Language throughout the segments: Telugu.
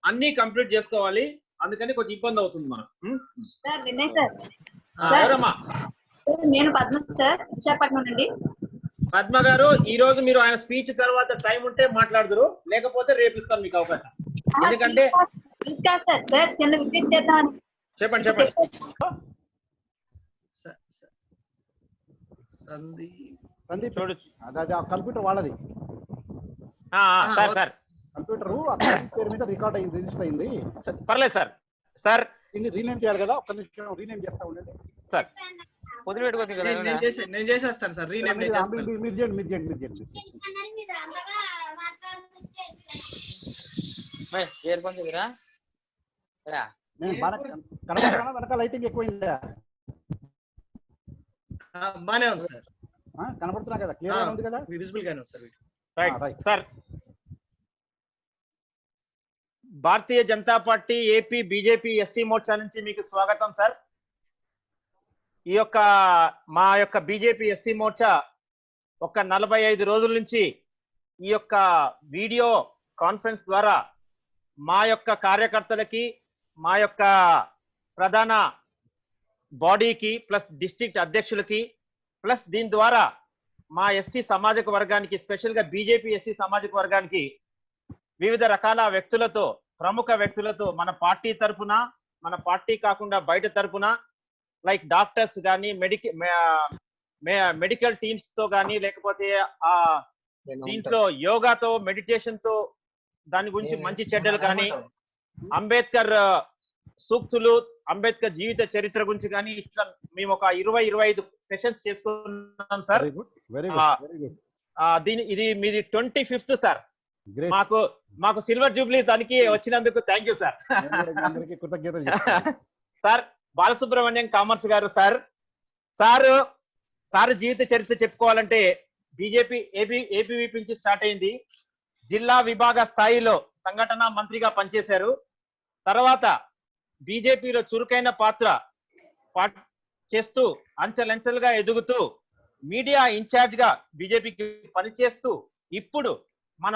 అన్ని కంప్లీట్ చేసుకోవాలి. అందుకని కొంచెం ఇబ్బంది అవుతుంది మనం. Sir Vinay sir. ఎవరమ్మా? నేను పద్మ సార్, విశాఖపట్నం నుండి. పద్మ గారు, ఈ రోజు మీరు ఆయన స్పీచ్ తర్వాత టైం ఉంటే మాట్లాడదురు, లేకపోతే రేపు ఇస్తాను మీకు అవకాశం. ఎందుకంటే ఇంకా సార్ చిన్న విజిట్ చేద్దామని. చెప్పండి. సందీప్ చూడొచ్చు, అది ఆ కంప్యూటర్ వాళ్ళది. సార్ కంప్యూటర్ పేరు మీద రికార్డ్ అయింది, రిజిస్టర్ అయింది. పర్లేదు సార్ దీన్ని రీనేమ్ చేయాలి కదా, ఒక్క నిమిషం రీనేమ్ చేస్తా ఉండండి సార్. నేను చేసేస్తాను సార్ రీనేమ్. మీరు చేయండి. వెనక లైటింగ్ ఎక్కువైందా? బానే ఉంది సార్. కనబడుతున్నా కదా, క్లియర్ ఉంది కదా, విజిబుల్ గానే ఉంది sir. Sir, Bharatiya Janata party AP BJP SC Morcha నుంచి మీకు స్వాగతం సార్. ఈ యొక్క మా యొక్క బీజేపీ ఎస్సీ మోర్చా ఒక 45 రోజుల నుంచి ఈ యొక్క వీడియో కాన్ఫరెన్స్ ద్వారా మా యొక్క కార్యకర్తలకి, మా యొక్క ప్రధాన బాడీకి, ప్లస్ డిస్ట్రిక్ట్ అధ్యక్షులకి, ప్లస్ దీని ద్వారా మా ఎస్సీ సామాజిక వర్గానికి, స్పెషల్ గా బీజేపీ ఎస్సీ సామాజిక వర్గానికి వివిధ రకాల వ్యక్తులతో, ప్రముఖ వ్యక్తులతో, మన పార్టీ తరఫున, మన పార్టీ కాకుండా బయట తరఫున, లైక్ డాక్టర్స్ కానీ, మెడికల్ టీమ్స్ తో కానీ, లేకపోతే ఆ దీంట్లో యోగాతో, మెడిటేషన్ తో దాని గురించి మంచి చెడ్డలు కానీ, అంబేద్కర్ సూక్తులు, అంబేద్కర్ జీవిత చరిత్ర గురించి కానీ, ఇట్లా మేము ఒక 20-25 సెషన్స్ చేసుకున్నాం సార్. ఇది మీది 25th సార్. మాకు సిల్వర్ జూబ్లీ దానికి వచ్చినందుకు thank you sir. Sir Balasubrahmanyam commerce గారు సార్ జీవిత చరిత్ర చెప్పుకోవాలంటే బీజేపీ ఏపీవీపీ నుంచి స్టార్ట్ అయింది. జిల్లా విభాగ స్థాయిలో సంఘటన మంత్రిగా పనిచేశారు. తర్వాత బీజేపీలో చురుకైన పాత్ర చేస్తూ అంచెలంచెలుగా ఎదుగుతూ మీడియా ఇన్ఛార్జ్ గా బీజేపీకి పనిచేస్తూ ఇప్పుడు మన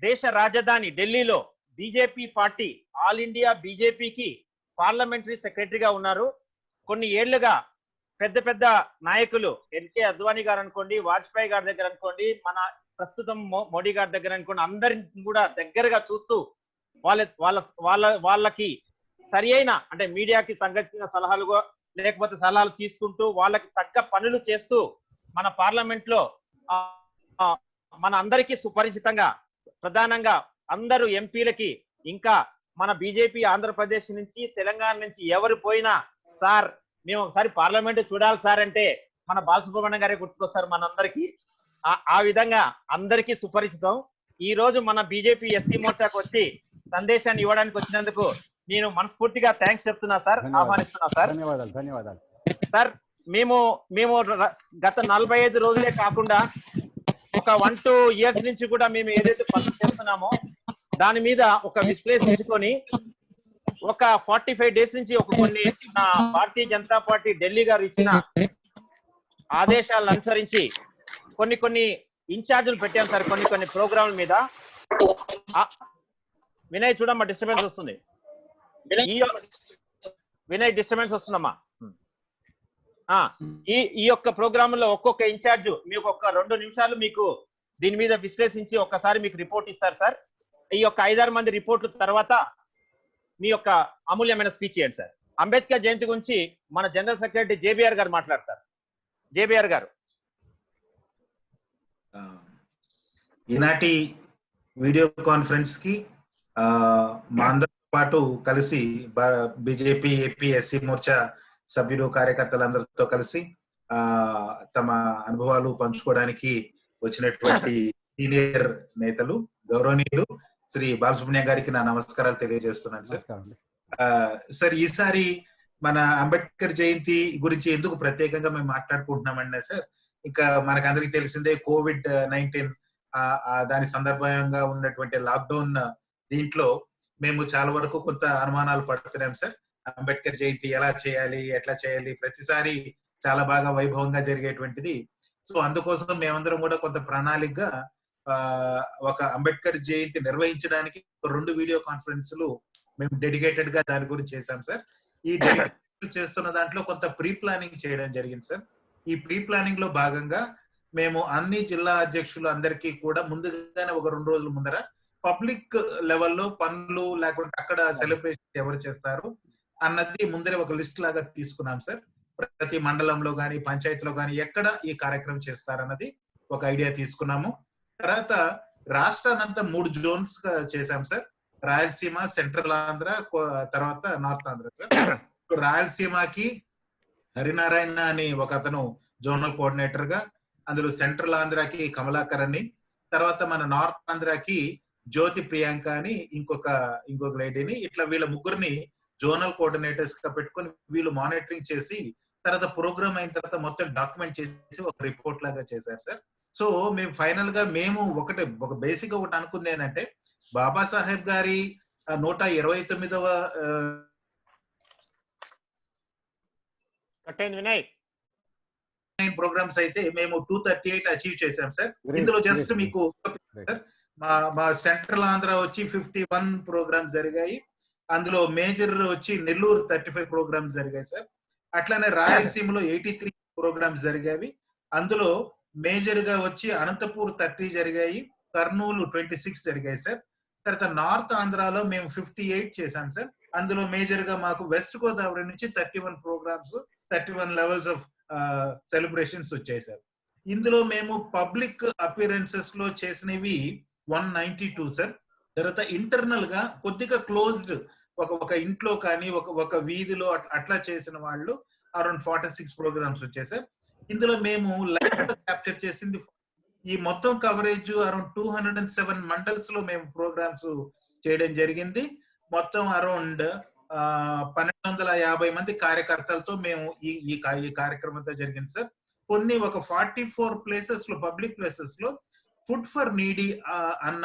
దేశ రాజధాని ఢిల్లీలో బీజేపీ పార్టీ ఆల్ ఇండియా బీజేపీకి పార్లమెంటరీ సెక్రటరీగా ఉన్నారు. కొన్ని ఏళ్లుగా పెద్ద నాయకులు ఎల్కే అద్వానీ గారు అనుకోండి, వాజ్పేయి గారి దగ్గర అనుకోండి, మన ప్రస్తుతం మోడీ గారి దగ్గర అనుకోండి, అందరిని కూడా దగ్గరగా చూస్తూ వాళ్ళకి సరి అయిన, అంటే మీడియాకి తగ్గట్టిన సలహాలు లేకపోతే సలహాలు తీసుకుంటూ వాళ్ళకి తగ్గ పనులు చేస్తూ మన పార్లమెంట్ లో మన అందరికీ సుపరిచితంగా, ప్రధానంగా అందరూ ఎంపీలకి, ఇంకా మన బీజేపీ ఆంధ్రప్రదేశ్ నుంచి, తెలంగాణ నుంచి ఎవరు పోయినా సార్ మేము ఒకసారి పార్లమెంట్ చూడాలి సార్ అంటే మన బాలసుబ్రహ్మణ్యం గారే గుర్తుకొస్తారు మనందరికీ. ఆ విధంగా అందరికీ సుపరిచితం. ఈ రోజు మన బీజేపీ ఎస్సీ మోర్చాకు వచ్చి సందేశాన్ని ఇవ్వడానికి వచ్చినందుకు నేను మనస్ఫూర్తిగా థ్యాంక్స్ చెప్తున్నా సార్, ఆహ్వానిస్తున్నా సార్. ధన్యవాదాలు సార్. మేము గత 45 రోజులే కాకుండా ఒక 1-2 years నుంచి కూడా మేము ఏదైతే పనులు చేస్తున్నామో దాని మీద ఒక విశ్లేషించుకొని ఒక 45 days నుంచి కొన్ని భారతీయ జనతా పార్టీ ఢిల్లీ గారు ఇచ్చిన ఆదేశాలను అనుసరించి కొన్ని ఇన్ఛార్జీలు పెట్టాం సార్. కొన్ని ప్రోగ్రాంల మీద. వినయ్ చూడమ్మా, డిస్టర్బెన్స్ వస్తుంది. వినయ్ డిస్టర్బెన్స్ వస్తుందమ్మా. ఈ యొక్క ప్రోగ్రామ్ లో ఒక్కొక్క ఇన్ఛార్జ్ మీకు ఒక 2 నిమిషాలు మీకు దీని మీద విశ్లేషించి ఒక్కసారి మీకు రిపోర్ట్ ఇస్తారు సార్. ఈ యొక్క 5-6 మంది రిపోర్ట్ల తర్వాత మీ యొక్క అమూల్యమైన స్పీచ్ చేయండి సార్. అంబేద్కర్ జయంతి గురించి మన జనరల్ సెక్రటరీ జేబీఆర్ గారు మాట్లాడతారు. జేబీఆర్ గారు. ఈనాటి వీడియో కాన్ఫరెన్స్ కి మా అందరితో పాటు కలిసి బీజేపీ ఏపీ ఎస్సీ మోర్చా సభ్యులు, కార్యకర్తలందరితో కలిసి తమ అనుభవాలు పంచుకోవడానికి వచ్చినటువంటి సీనియర్ నేతలు, గౌరవనీయులు శ్రీ బాలసుబ్రహ్మణ్యం గారికి నా నమస్కారాలు తెలియజేస్తున్నాను సార్. సార్, ఈసారి మన అంబేద్కర్ జయంతి గురించి ఎందుకు ప్రత్యేకంగా మేము మాట్లాడుకుంటున్నామన్నా సార్, ఇంకా మనకందరికి తెలిసిందే COVID-19 దాని సందర్భంగా ఉన్నటువంటి లాక్డౌన్ దీంట్లో మేము చాలా వరకు కొంత అనుమానాలు పడుతున్నాం సార్. అంబేద్కర్ జయంతి ఎలా చేయాలి, ఎట్లా చేయాలి, ప్రతిసారి చాలా బాగా వైభవంగా జరిగేటువంటిది. సో అందుకోసం మేమందరం కూడా కొంత ప్రణాళికగా ఒక అంబేద్కర్ జయంతి నిర్వహించడానికి 2 వీడియో కాన్ఫరెన్స్లు మేము డెడికేటెడ్ గా దాని గురించి చేశాం సార్. ఈ డెడికేటెడ్ చేస్తున్న దాంట్లో కొంత ప్రీ ప్లానింగ్ చేయడం జరిగింది సార్. ఈ ప్రీ ప్లానింగ్ లో భాగంగా మేము అన్ని జిల్లా అధ్యక్షులు అందరికీ కూడా ముందుగానే ఒక 2 రోజుల ముందర పబ్లిక్ లెవెల్లో పనులు లేకుంటే అక్కడ సెలబ్రేషన్ ఎవరు చేస్తారు అన్నది ముందరే ఒక లిస్ట్ లాగా తీసుకున్నాం సార్. ప్రతి మండలంలో కానీ పంచాయతీలో కానీ ఎక్కడ ఈ కార్యక్రమం చేస్తారన్నది ఒక ఐడియా తీసుకున్నాము. తర్వాత రాష్ట్రానంతా 3 జోన్స్ గా చేశాం సార్. రాయలసీమ, సెంట్రల్ ఆంధ్ర, తర్వాత నార్త్ ఆంధ్ర సార్. రాయలసీమకి హరినారాయణ అని ఒక అతను జోనల్ కోఆర్డినేటర్ గా, అందులో సెంట్రల్ ఆంధ్రాకి కమలాకర్ అని, తర్వాత మన నార్త్ ఆంధ్రాకి జ్యోతి ప్రియాంక అని ఇంకొక లేడీని, ఇట్లా వీళ్ళ ముగ్గురిని జోనల్ కోఆర్డినేటర్స్ గా పెట్టుకొని వీళ్ళు మానిటరింగ్ చేసి తర్వాత ప్రోగ్రామ్ అయిన తర్వాత మొత్తం డాక్యుమెంట్ చేసి ఒక రిపోర్ట్ లాగా చేశారు సార్. సో మేము ఫైనల్ గా ఒక బేసిక్ ఒకటి అనుకుంది ఏంటంటే, బాబాసాహెబ్ గారి 129వ వినయ్ ప్రోగ్రామ్స్ అయితే మేము 238 అచీవ్ చేశాం సార్. ఇందులో జస్ట్ మీకు మా సెంట్రల్ ఆంధ్ర వచ్చి 51 ప్రోగ్రామ్స్ జరిగాయి. అందులో మేజర్ వచ్చి నెల్లూరు 35 ప్రోగ్రామ్స్ జరిగాయి సార్. అట్లానే రాయలసీమలో 83 ప్రోగ్రామ్స్ జరిగాయి. అందులో మేజర్ గా వచ్చి అనంతపూర్ 30 జరిగాయి, కర్నూలు 26 జరిగాయి సార్. తర్వాత నార్త్ ఆంధ్రాలో మేము 58 చేశాం సార్. అందులో మేజర్ గా మాకు వెస్ట్ గోదావరి నుంచి 31 ప్రోగ్రామ్స్, 31 లెవెల్స్ ఆఫ్ సెలబ్రేషన్స్ వచ్చాయి సార్. ఇందులో మేము పబ్లిక్ అపియరెన్సెస్ లో చేసినవి 192 సార్. తర్వాత ఇంటర్నల్ గా కొద్దిగా క్లోజ్డ్ ఒక ఇంట్లో కానీ ఒక వీధిలో అట్లా చేసిన వాళ్ళు అరౌండ్ 46 ప్రోగ్రామ్స్ వచ్చాయి సార్. ఇందులో మేము లైవ్ క్యాప్చర్ చేసింది ఈ మొత్తం కవరేజ్ అరౌండ్ 207 మండల్స్ లో మేము ప్రోగ్రామ్స్ చేయడం జరిగింది. మొత్తం అరౌండ్ 1250 మంది కార్యకర్తలతో మేము ఈ కార్యక్రమంతో జరిగింది సార్. కొన్ని ఒక 44 ప్లేసెస్ లో, పబ్లిక్ ప్లేసెస్ లో ఫుడ్ ఫర్ నీడీ అన్న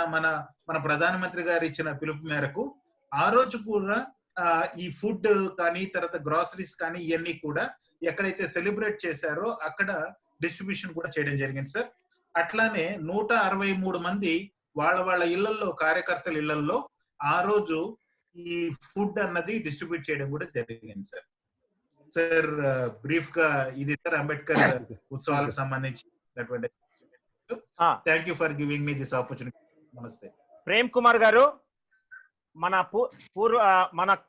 మన ప్రధానమంత్రి గారు ఇచ్చిన పిలుపు మేరకు ఆ రోజు కూడా ఈ ఫుడ్ కానీ తర్వాత గ్రాసరీస్ కానీ ఇవన్నీ కూడా ఎక్కడైతే సెలబ్రేట్ చేశారో అక్కడ డిస్ట్రిబ్యూషన్ కూడా చేయడం జరిగింది సార్. అట్లానే 163 మంది వాళ్ళ ఇళ్లలో, కార్యకర్తల ఇళ్లలో ఆ రోజు ఈ ఫుడ్ అన్నది డిస్ట్రిబ్యూట్ చేయడం కూడా జరిగింది సార్. సార్ బ్రీఫ్ గా ఇది సార్ అంబేద్కర్ ఉత్సవాలకు సంబంధించినటువంటి. Thank you for giving me this opportunity. నమస్తే. ప్రేమ్ కుమార్ గారు, మన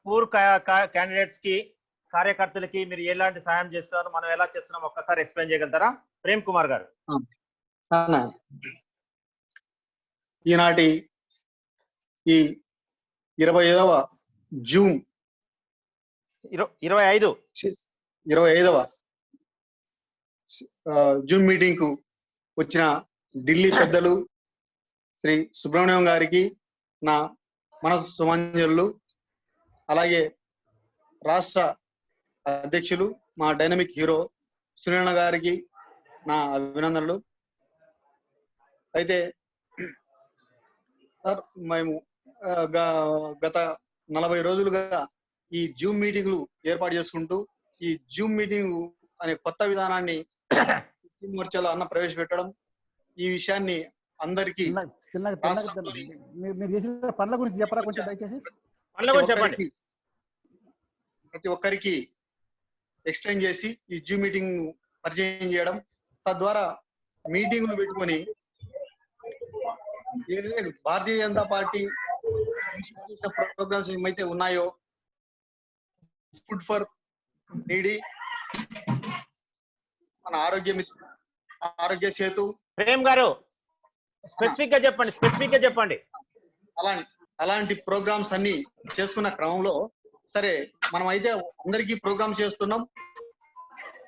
పూర్వ క్యాండిడేట్స్ కి, కార్యకర్తలకి మీరు ఎలాంటి సాయం చేస్తారు, మనం ఎలా చేస్తున్నాం ఒక్కసారి ఎక్స్ప్లెయిన్ చేయగలుగుతారా ప్రేమ్ కుమార్ గారు? ఈనాటి ఈ 25వ జూన్ 25వ జూమ్ మీటింగ్ కు వచ్చిన ఢిల్లీ పెద్దలు శ్రీ సుబ్రహ్మణ్యం గారికి నా మనసు సుమాంజలు, అలాగే రాష్ట్ర అధ్యక్షులు మా డైనమిక్ హీరో సునీల్ గారికి నా అభినందనలు. అయితే సార్, మేము గత 40 రోజులుగా ఈ జూమ్ మీటింగ్లు ఏర్పాటు చేసుకుంటూ ఈ జూమ్ మీటింగ్ అనే కొత్త విధానాన్ని మోర్చాలో అన్న ప్రవేశపెట్టడం, ఈ విషయాన్ని అందరికీ ప్రతి ఒక్కరికి ఎక్స్ప్లెయిన్ చేసి ఈ జూమ్ మీటింగ్ పరిచయం చేయడం, తద్వారా మీటింగ్లు పెట్టుకొని ఏదైతే భారతీయ జనతా పార్టీ ప్రోగ్రామ్స్ ఏమైతే ఉన్నాయో, ఫుడ్ ఫర్ నీడీ, మన ఆరోగ్య సేతు. ప్రేమ్ గారు స్పెసిఫిక్ గా చెప్పండి. అలాంటి ప్రోగ్రామ్స్ అన్ని చేసుకున్న క్రమంలో సరే, మనం అయితే అందరికీ ప్రోగ్రామ్ చేస్తున్నాం,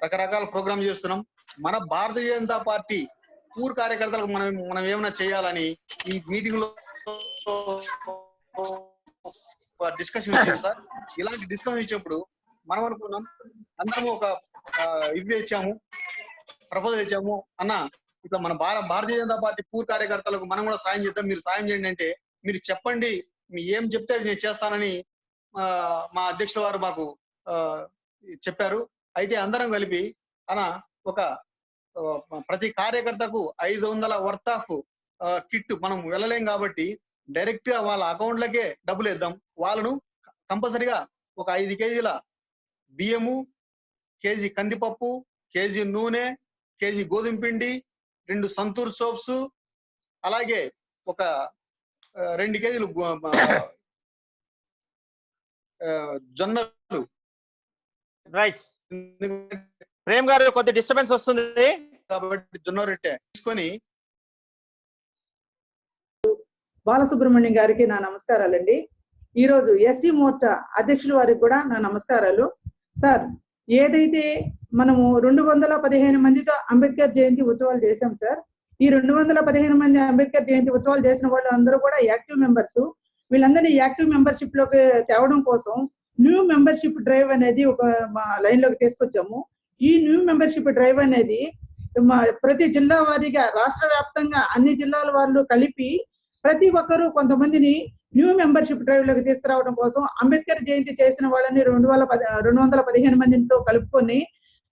రకరకాల ప్రోగ్రామ్ చేస్తున్నాం. మన భారతీయ జనతా పార్టీ పూర్ కార్యకర్తలకు మనం ఏమైనా చేయాలని ఈ మీటింగ్ లో డిస్కషన్ ఇచ్చాం సార్. ఇలాంటి డిస్కషన్ ఇచ్చినప్పుడు మనం అనుకున్నాం, అందరం ఒక ఇది తెచ్చాము, ప్రపోజల్ తెచ్చాము, అన్న ఇట్లా మన భారతీయ జనతా పార్టీ పూర్ కార్యకర్తలకు మనం కూడా సాయం చేద్దాం, మీరు సాయం చేయండి అంటే, మీరు చెప్పండి, మీ ఏం చెప్తే అది నేను చేస్తానని మా అధ్యక్షుల వారు మాకు చెప్పారు. అయితే అందరం కలిపి అన్న ఒక ప్రతి కార్యకర్తకు 500 వర్త్ ఆఫ్ కిట్, మనం వెళ్ళలేం కాబట్టి డైరెక్ట్ గా వాళ్ళ అకౌంట్లకే డబ్బులు వేద్దాం. వాళ్ళను కంపల్సరిగా ఒక 5 కేజీల బియ్యము, కేజీ కందిపప్పు, కేజీ నూనె, కేజీ గోధుమ పిండి, 2 సంతూర్ సోప్స్, అలాగే ఒక 2 కేజీలు జొన్నలు. రైట్ ప్రేమ్ గారు, కొద్ది డిస్టర్బెన్స్ వస్తుంది కాబట్టి జొన్న రొట్టె తీసుకొని బాలసుబ్రహ్మణ్యం గారికి నా నమస్కారాలండి. ఈరోజు ఎస్సీ మోర్చా అధ్యక్షుల వారికి కూడా నా నమస్కారాలు. సార్, ఏదైతే మనము 215 మందితో అంబేద్కర్ జయంతి ఉత్సవాలు చేశాం సార్, ఈ 215 మంది అంబేద్కర్ జయంతి ఉత్సవాలు చేసిన వాళ్ళు అందరూ కూడా యాక్టివ్ మెంబర్స్. వీళ్ళందరినీ యాక్టివ్ మెంబర్షిప్ లోకి తేవడం కోసం న్యూ మెంబర్షిప్ డ్రైవ్ అనేది ఒక లైన్ లోకి తీసుకొచ్చాము. ఈ న్యూ మెంబర్షిప్ డ్రైవ్ అనేది ప్రతి జిల్లా వారీగా రాష్ట్ర వ్యాప్తంగా అన్ని జిల్లాల వాళ్ళు కలిపి ప్రతి ఒక్కరూ కొంతమందిని న్యూ మెంబర్షిప్ డ్రైవ్ లోకి తీసుకురావడం కోసం అంబేద్కర్ జయంతి చేసిన వాళ్ళని 215 మందితో కలుపుకొని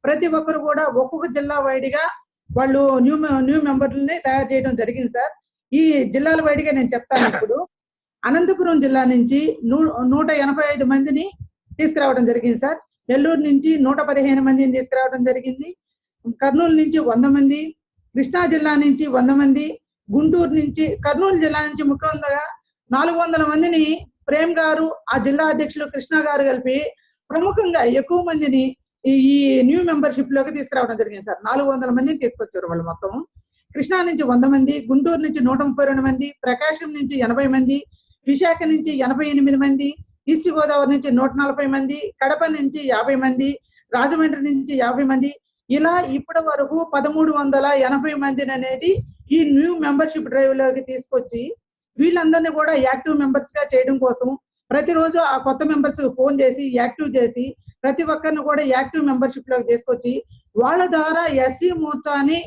ప్రతి ఒక్కరు కూడా ఒక్కొక్క జిల్లా వైడిగా వాళ్ళు న్యూ మెంబర్లని తయారు చేయడం జరిగింది సార్. ఈ జిల్లాల వైడిగా నేను చెప్తాను. ఇప్పుడు అనంతపురం జిల్లా నుంచి 185 మందిని తీసుకురావడం జరిగింది సార్. నెల్లూరు నుంచి 115 మందిని తీసుకురావడం జరిగింది. కర్నూలు నుంచి 100 మంది, కృష్ణా జిల్లా నుంచి 100 మంది, గుంటూరు నుంచి, కర్నూలు జిల్లా నుంచి ముఖ్యంగా 400 మందిని ప్రేమ్ గారు, ఆ జిల్లా అధ్యక్షులు కృష్ణ గారు కలిపి ప్రముఖంగా ఎక్కువ మందిని ఈ న్యూ మెంబర్షిప్ లోకి తీసుకురావడం జరిగింది సార్. 400 మందిని తీసుకొచ్చారు వాళ్ళు మొత్తం. కృష్ణా నుంచి 100 మంది, గుంటూరు నుంచి 132 మంది, ప్రకాశం నుంచి 80 మంది, విశాఖ నుంచి 88 మంది, ఈస్ట్ గోదావరి నుంచి 140 మంది, కడప నుంచి 50 మంది, రాజమండ్రి నుంచి 50 మంది, ఇలా ఇప్పటి వరకు 1380 మందిని అనేది ఈ న్యూ మెంబర్షిప్ డ్రైవ్ లోకి తీసుకొచ్చి వీళ్ళందరినీ కూడా యాక్టివ్ మెంబర్స్ గా చేయడం కోసం ప్రతిరోజు ఆ కొత్త మెంబర్స్ ఫోన్ చేసి యాక్టివ్ చేసి ప్రతి ఒక్కరిని కూడా యాక్టివ్ మెంబర్షిప్ లోకి తీసుకొచ్చి వాళ్ళ ద్వారా ఎస్సీ మోర్చాని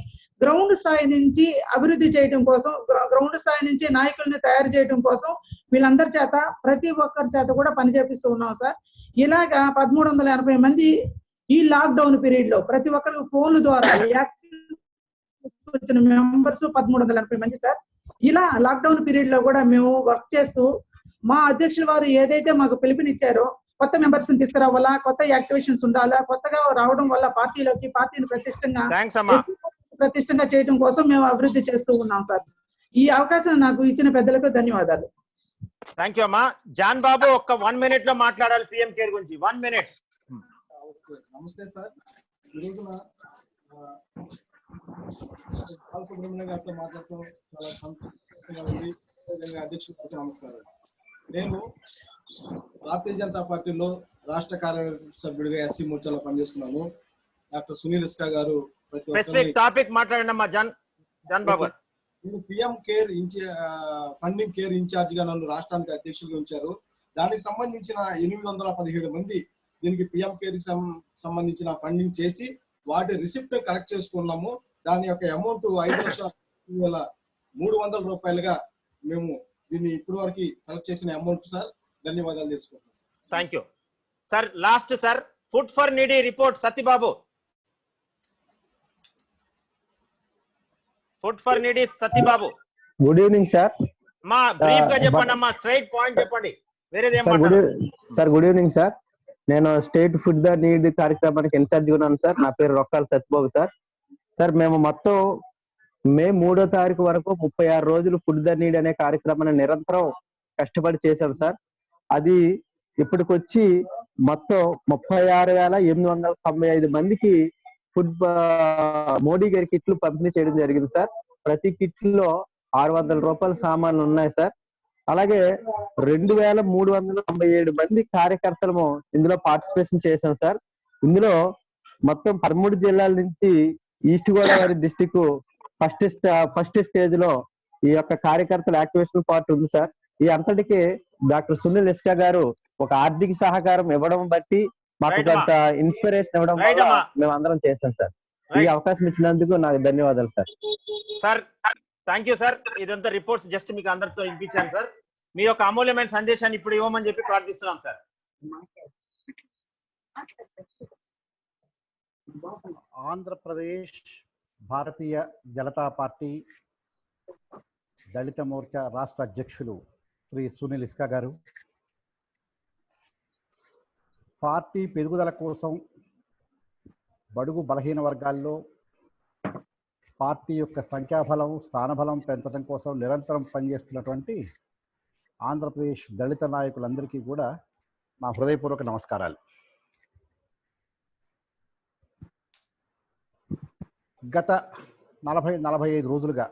గ్రౌండ్ స్థాయి నుంచి అభివృద్ధి చేయడం కోసం, గ్రౌండ్ స్థాయి నుంచి నాయకుల్ని తయారు చేయడం కోసం వీళ్ళందరి చేత ప్రతి ఒక్కరి చేత కూడా పని చేపిస్తూ ఉన్నాం సార్. ఇలాగా 1380 మంది ఈ లాక్డౌన్ పీరియడ్ లో ప్రతి ఒక్కరికి ఫోన్ల ద్వారా వచ్చిన మెంబర్స్ 1380 మంది సార్. ఇలా లాక్డౌన్ పీరియడ్ లో కూడా మేము వర్క్ చేస్తూ మా అధ్యక్షుల వారు ఏదైతే మాకు పిలుపునిచ్చారో కొత్త మెంబర్స్ తీసుకురావాలా, కొత్త యాక్టివేషన్స్ ఉండాలా, కొత్తగా రావడం వల్ల పార్టీని ప్రతిష్టంగా చేయడం కోసం మేము అభివృద్ధి చేస్తూ ఉన్నాం సార్. ఈ అవకాశం నాకు ఇచ్చిన పెద్దలకు ధన్యవాదాలు. థ్యాంక్ యూ అమ్మా. జాన్ బాబు, ఒక్క 1 minute లో మాట్లాడాలి పిఎం కేర్ గురించి. 1 minute. నమస్తే సార్. ఈ రోజున బాలసుబ్రహ్మణ్యం గారితో మాట్లాడటం చాలా సంతోషంగా ఉంది. అదేవిధంగా అధ్యక్షుడికి నమస్కారం. నేను భారతీయ జనతా పార్టీలో రాష్ట్ర కార్యవర్గ సభ్యుడిగా ఎస్సీ మోర్చాలో పనిచేస్తున్నాను. డాక్టర్ సునీల్ ఇస్కా గారు టాపిక్ మాట్లాడండి అమ్మా జాన్ బాబు. నేను PM care funding care incharge గా నన్ను రాష్ట్రానికి అధ్యక్షుడిగా ఉంచారు. దానికి సంబంధించిన 817 మంది దీనికి పిఎం కేర్ కి సంబంధించిన ఫండింగ్ చేసి వాటి రిసిప్ట్ కలెక్ట్ చేసుకున్నాము. దాని యొక్క అమౌంట్ 5,03,00,300 రూపాయలుగా మేము దీన్ని ఇప్పటి వరకు కలెక్ట్ చేసిన అమౌంట్ సార్. ధన్యవాదాలు తెలుసుకుంటున్నాం sir. Thank you sir. Last sir, food for needy report Satyababu. Food for needy Satyababu. Good evening sir. మా బ్రీఫ్ గా చెప్పండి అమ్మా, స్ట్రైట్ పాయింట్ చెప్పండి, వేరేదేం సార్. Good evening sir. నేను స్టేట్ ఫుడ్ ద నీడ్ కార్యక్రమానికి ఇన్ఛార్జ్ ఉన్నాను సార్. నా పేరు రొక్కాల సత్యబాబు సార్. సార్, మేము మొత్తం మే 3వ తారీఖు వరకు 36 రోజులు ఫుడ్ ద నీడ్ అనే కార్యక్రమాన్ని నిరంతరం కష్టపడి చేశాం సార్. అది ఇప్పటికొచ్చి మొత్తం 36,895 మందికి మోడీ గారి కిట్లు పంపిణీ చేయడం జరిగింది సార్. ప్రతి కిట్ లో 600 రూపాయల సామాన్లు ఉన్నాయి సార్. అలాగే 2,397 మంది కార్యకర్తలు ఇందులో పార్టిసిపేషన్ చేశాం సార్. ఇందులో మొత్తం 13 జిల్లాల నుంచి east Godavari district first stage లో ఈ యొక్క కార్యకర్తల యాక్టివేషన్ పార్ట్ ఉంది సార్. ఈ అంతటికి డాక్టర్ సునీల్ ఇస్కా గారు ఒక ఆర్థిక సహకారం ఇవ్వడం బట్టి మాకు కొంత ఇన్స్పిరేషన్ ఇవ్వడం వల్ల మేము అందరం చేస్తాం సార్. ఈ అవకాశం ఇచ్చినందుకు నాకు ధన్యవాదాలు sir. Sir thank you sir. ఇదంతా రిపోర్ట్స్ జస్ట్ మీకు అందరితో ఇప్పించాను సార్. మీ యొక్క అమూల్యమైన సందేశాన్ని ఇప్పుడు ఇవ్వమని చెప్పి ప్రార్థిస్తున్నాం సార్. ఆంధ్రప్రదేశ్ భారతీయ జనతా పార్టీ దళిత మోర్చా రాష్ట్ర అధ్యక్షులు శ్రీ సునీల్ ఇస్కా గారు, పార్టీ పెరుగుదల కోసం బడుగు బలహీన వర్గాల్లో పార్టీ యొక్క సంఖ్యాబలం స్థానబలం పెంచడం కోసం నిరంతరం పనిచేస్తున్నటువంటి ఆంధ్రప్రదేశ్ దళిత నాయకులందరికీ కూడా నా హృదయపూర్వక నమస్కారాలు. గత 40-45 రోజులుగా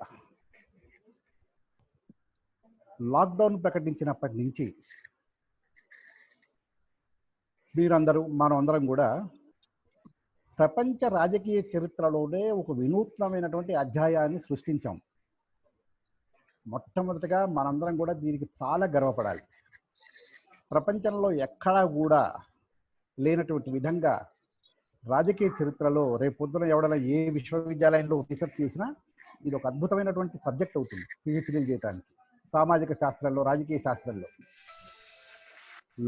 లాక్డౌన్ ప్రకటించినప్పటి నుంచి మీరందరూ మనమందరం కూడా ప్రపంచ రాజకీయ చరిత్రలోనే ఒక వినూత్నమైనటువంటి అధ్యాయాన్ని సృష్టించాం. మొట్టమొదటిగా మనందరం కూడా దీనికి చాలా గర్వపడాలి. ప్రపంచంలో ఎక్కడా కూడా లేనటువంటి విధంగా రాజకీయ చరిత్రలో రేపొద్దున ఎవడైనా ఏ విశ్వవిద్యాలయంలో రీసెర్చ్ చేసినా ఇది ఒక అద్భుతమైనటువంటి సబ్జెక్ట్ అవుతుంది పిహెచ్డీలు చేయడానికి. సామాజిక శాస్త్రంలో, రాజకీయ శాస్త్రంలో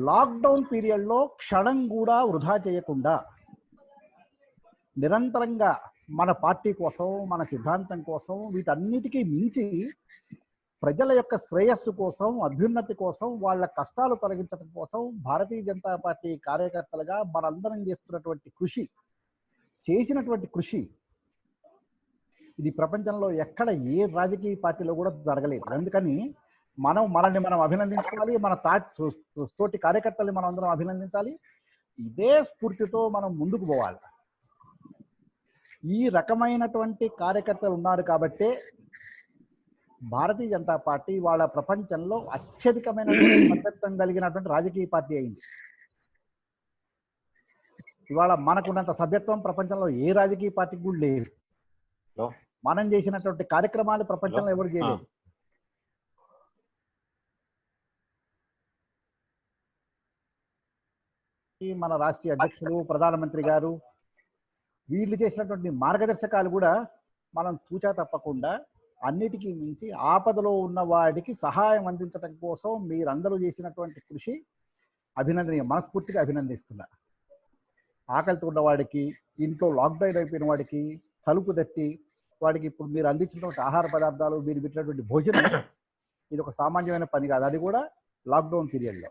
లాక్డౌన్ పీరియడ్లో క్షణం కూడా వృధా చేయకుండా నిరంతరంగా మన పార్టీ కోసం, మన సిద్ధాంతం కోసం, వీటన్నిటికీ మించి ప్రజల యొక్క శ్రేయస్సు కోసం, అభ్యున్నతి కోసం, వాళ్ళ కష్టాలు తొలగించడం కోసం భారతీయ జనతా పార్టీ కార్యకర్తలుగా మనందరం చేసినటువంటి కృషి ఇది ప్రపంచంలో ఎక్కడ ఏ రాజకీయ పార్టీలో కూడా జరగలేదు. అందుకని మనల్ని మనం అభినందించుకోవాలి, మన తోటి కార్యకర్తల్ని మనం అందరం అభినందించాలి. ఇదే స్ఫూర్తితో మనం ముందుకు పోవాలి. ఈ రకమైనటువంటి కార్యకర్తలు ఉన్నారు కాబట్టే భారతీయ జనతా పార్టీ వాళ్ళ ప్రపంచంలో అత్యధికమైనటువంటి సభ్యత్వం కలిగినటువంటి రాజకీయ పార్టీ అయింది. ఇవాళ మనకున్నంత సభ్యత్వం ప్రపంచంలో ఏ రాజకీయ పార్టీకి కూడా లేదు. మనం చేసినటువంటి కార్యక్రమాలు ప్రపంచంలో ఎవరు చేయలేదు. మన రాష్ట్రీయ అధ్యక్షులు, ప్రధానమంత్రి గారు వీళ్ళు చేసినటువంటి మార్గదర్శకాలు కూడా మనం తూచా తప్పకుండా అన్నిటికీ మించి ఆపదలో ఉన్న వాడికి సహాయం అందించడం కోసం మీరందరూ చేసినటువంటి కృషి అభినందనీయం. మనస్ఫూర్తిగా అభినందిస్తున్నా. ఆకలితో ఉన్న వాడికి, ఇంట్లో లాక్డౌన్ అయిపోయిన వాడికి తలుపు తట్టి వాడికి ఇప్పుడు మీరు అందించినటువంటి ఆహార పదార్థాలు, మీరు పెట్టినటువంటి భోజనం ఇది ఒక సామాన్యమైన పని కాదు. అది కూడా లాక్డౌన్ పీరియడ్లో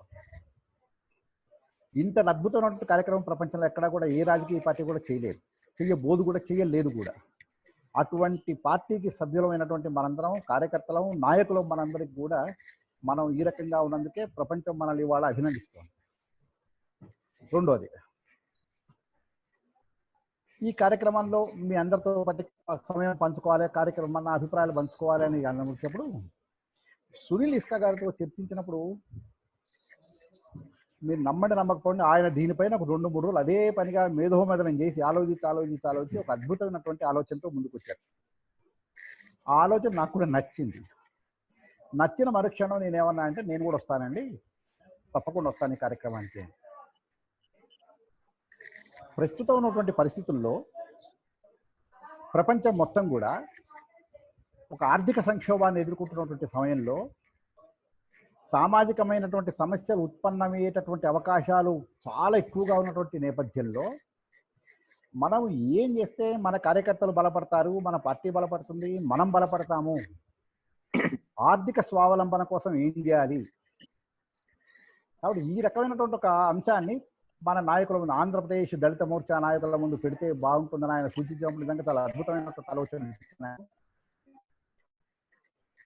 ఇంత అద్భుతమైనటువంటి కార్యక్రమం ప్రపంచంలో ఎక్కడా కూడా ఏ రాజకీయ పార్టీ కూడా చేయలేదు, చెయ్యబోదు కూడా, చెయ్యలేదు కూడా. అటువంటి పార్టీకి సభ్యులమైనటువంటి మనందరం, కార్యకర్తలం, నాయకులం, మనందరికి కూడా మనం ఈ రకంగా ఉన్నందుకే ప్రపంచం మనల్ని ఇవాళ అభినందిస్తుంది. రెండోది, ఈ కార్యక్రమంలో మీ అందరితో పాటు సమయం పంచుకోవాలి, కార్యక్రమం నా అభిప్రాయాలు పంచుకోవాలి అని అన్నప్పుడు సునీల్ ఇస్కా గారితో చర్చించినప్పుడు మీరు నమ్మండి నమ్మకపోండి, ఆయన దీనిపైన ఒక 2-3 రోజులు అదే పనిగా మేధోమేధనం చేసి ఆలోచించి ఒక అద్భుతమైనటువంటి ఆలోచనతో ముందుకు వచ్చారు. ఆ ఆలోచన నాకు కూడా నచ్చింది. నచ్చిన మరుక్షణం నేనేమన్నా అంటే నేను కూడా వస్తానండి, తప్పకుండా వస్తాను ఈ కార్యక్రమానికి. ప్రస్తుతం ఉన్నటువంటి పరిస్థితుల్లో ప్రపంచం మొత్తం కూడా ఒక ఆర్థిక సంక్షోభాన్ని ఎదుర్కొంటున్నటువంటి సమయంలో సామాజికమైనటువంటి సమస్యలు ఉత్పన్నమయ్యేటటువంటి అవకాశాలు చాలా ఎక్కువగా ఉన్నటువంటి నేపథ్యంలో మనం ఏం చేస్తే మన కార్యకర్తలు బలపడతారు, మన పార్టీ బలపడుతుంది, మనం బలపడతాము, ఆర్థిక స్వావలంబన కోసం ఏం చేయాలి. కాబట్టి ఈ రకమైనటువంటి ఒక అంశాన్ని మన నాయకుల ముందు, ఆంధ్రప్రదేశ్ దళిత మోర్చా నాయకుల ముందు పెడితే బాగుంటుందని ఆయన సూచించడం నిజంగా చాలా అద్భుతమైనటువంటి ఆలోచన ఇస్తున్నారు.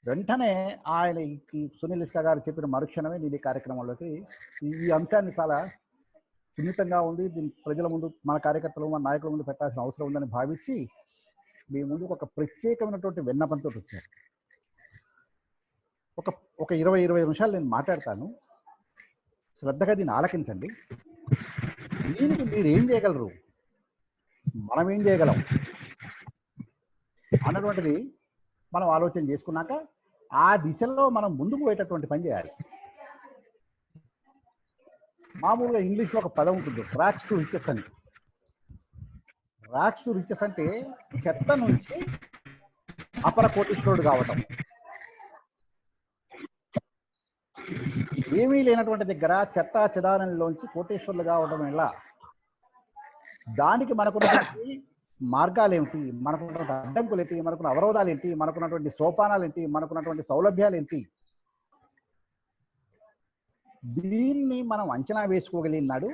వెంటనే ఆయన సునీల్ ఇస్కా గారు చెప్పిన మరుక్షణమే నేను ఈ కార్యక్రమంలోకి ఈ అంశాన్ని చాలా సున్నితంగా ఉంది, దీన్ని ప్రజల ముందు, మన కార్యకర్తలు, మన నాయకుల ముందు పెట్టాల్సిన అవసరం ఉందని భావించి మీ ముందుకు ఒక ప్రత్యేకమైనటువంటి విన్నపంతో వచ్చారు. ఒక 20 నిమిషాలు నేను మాట్లాడతాను, శ్రద్ధగా దీన్ని ఆలకించండి. దీనికి మీరు ఏం చేయగలరు, మనం ఏం చేయగలం అన్నటువంటిది మనం ఆలోచన చేసుకున్నాక ఆ దిశలో మనం ముందుకు పోయేటటువంటి పని చేయాలి. మామూలుగా ఇంగ్లీష్లో ఒక పదం ఉంటుంది, ర్యాక్స్ టు రిచెస్ అని. ర్యాక్స్ టు రిచెస్ అంటే చెత్త నుంచి అపర కోటీశ్వరుడు కావటం. ఏమీ లేనటువంటి దగ్గర చెత్త చెదారంలోంచి కోటీశ్వరులు కావడం ఎలా, దానికి మనకున్నటువంటి మార్గాలు ఏమిటి, మనకున్నటువంటి అడ్డంకులు ఏంటి, మనకున్న అవరోధాలు ఏంటి, మనకున్నటువంటి సోపానాలు ఏంటి, మనకున్నటువంటి సౌలభ్యాలు ఏంటి, దీన్ని మనం అంచనా వేసుకోగలిగినాడు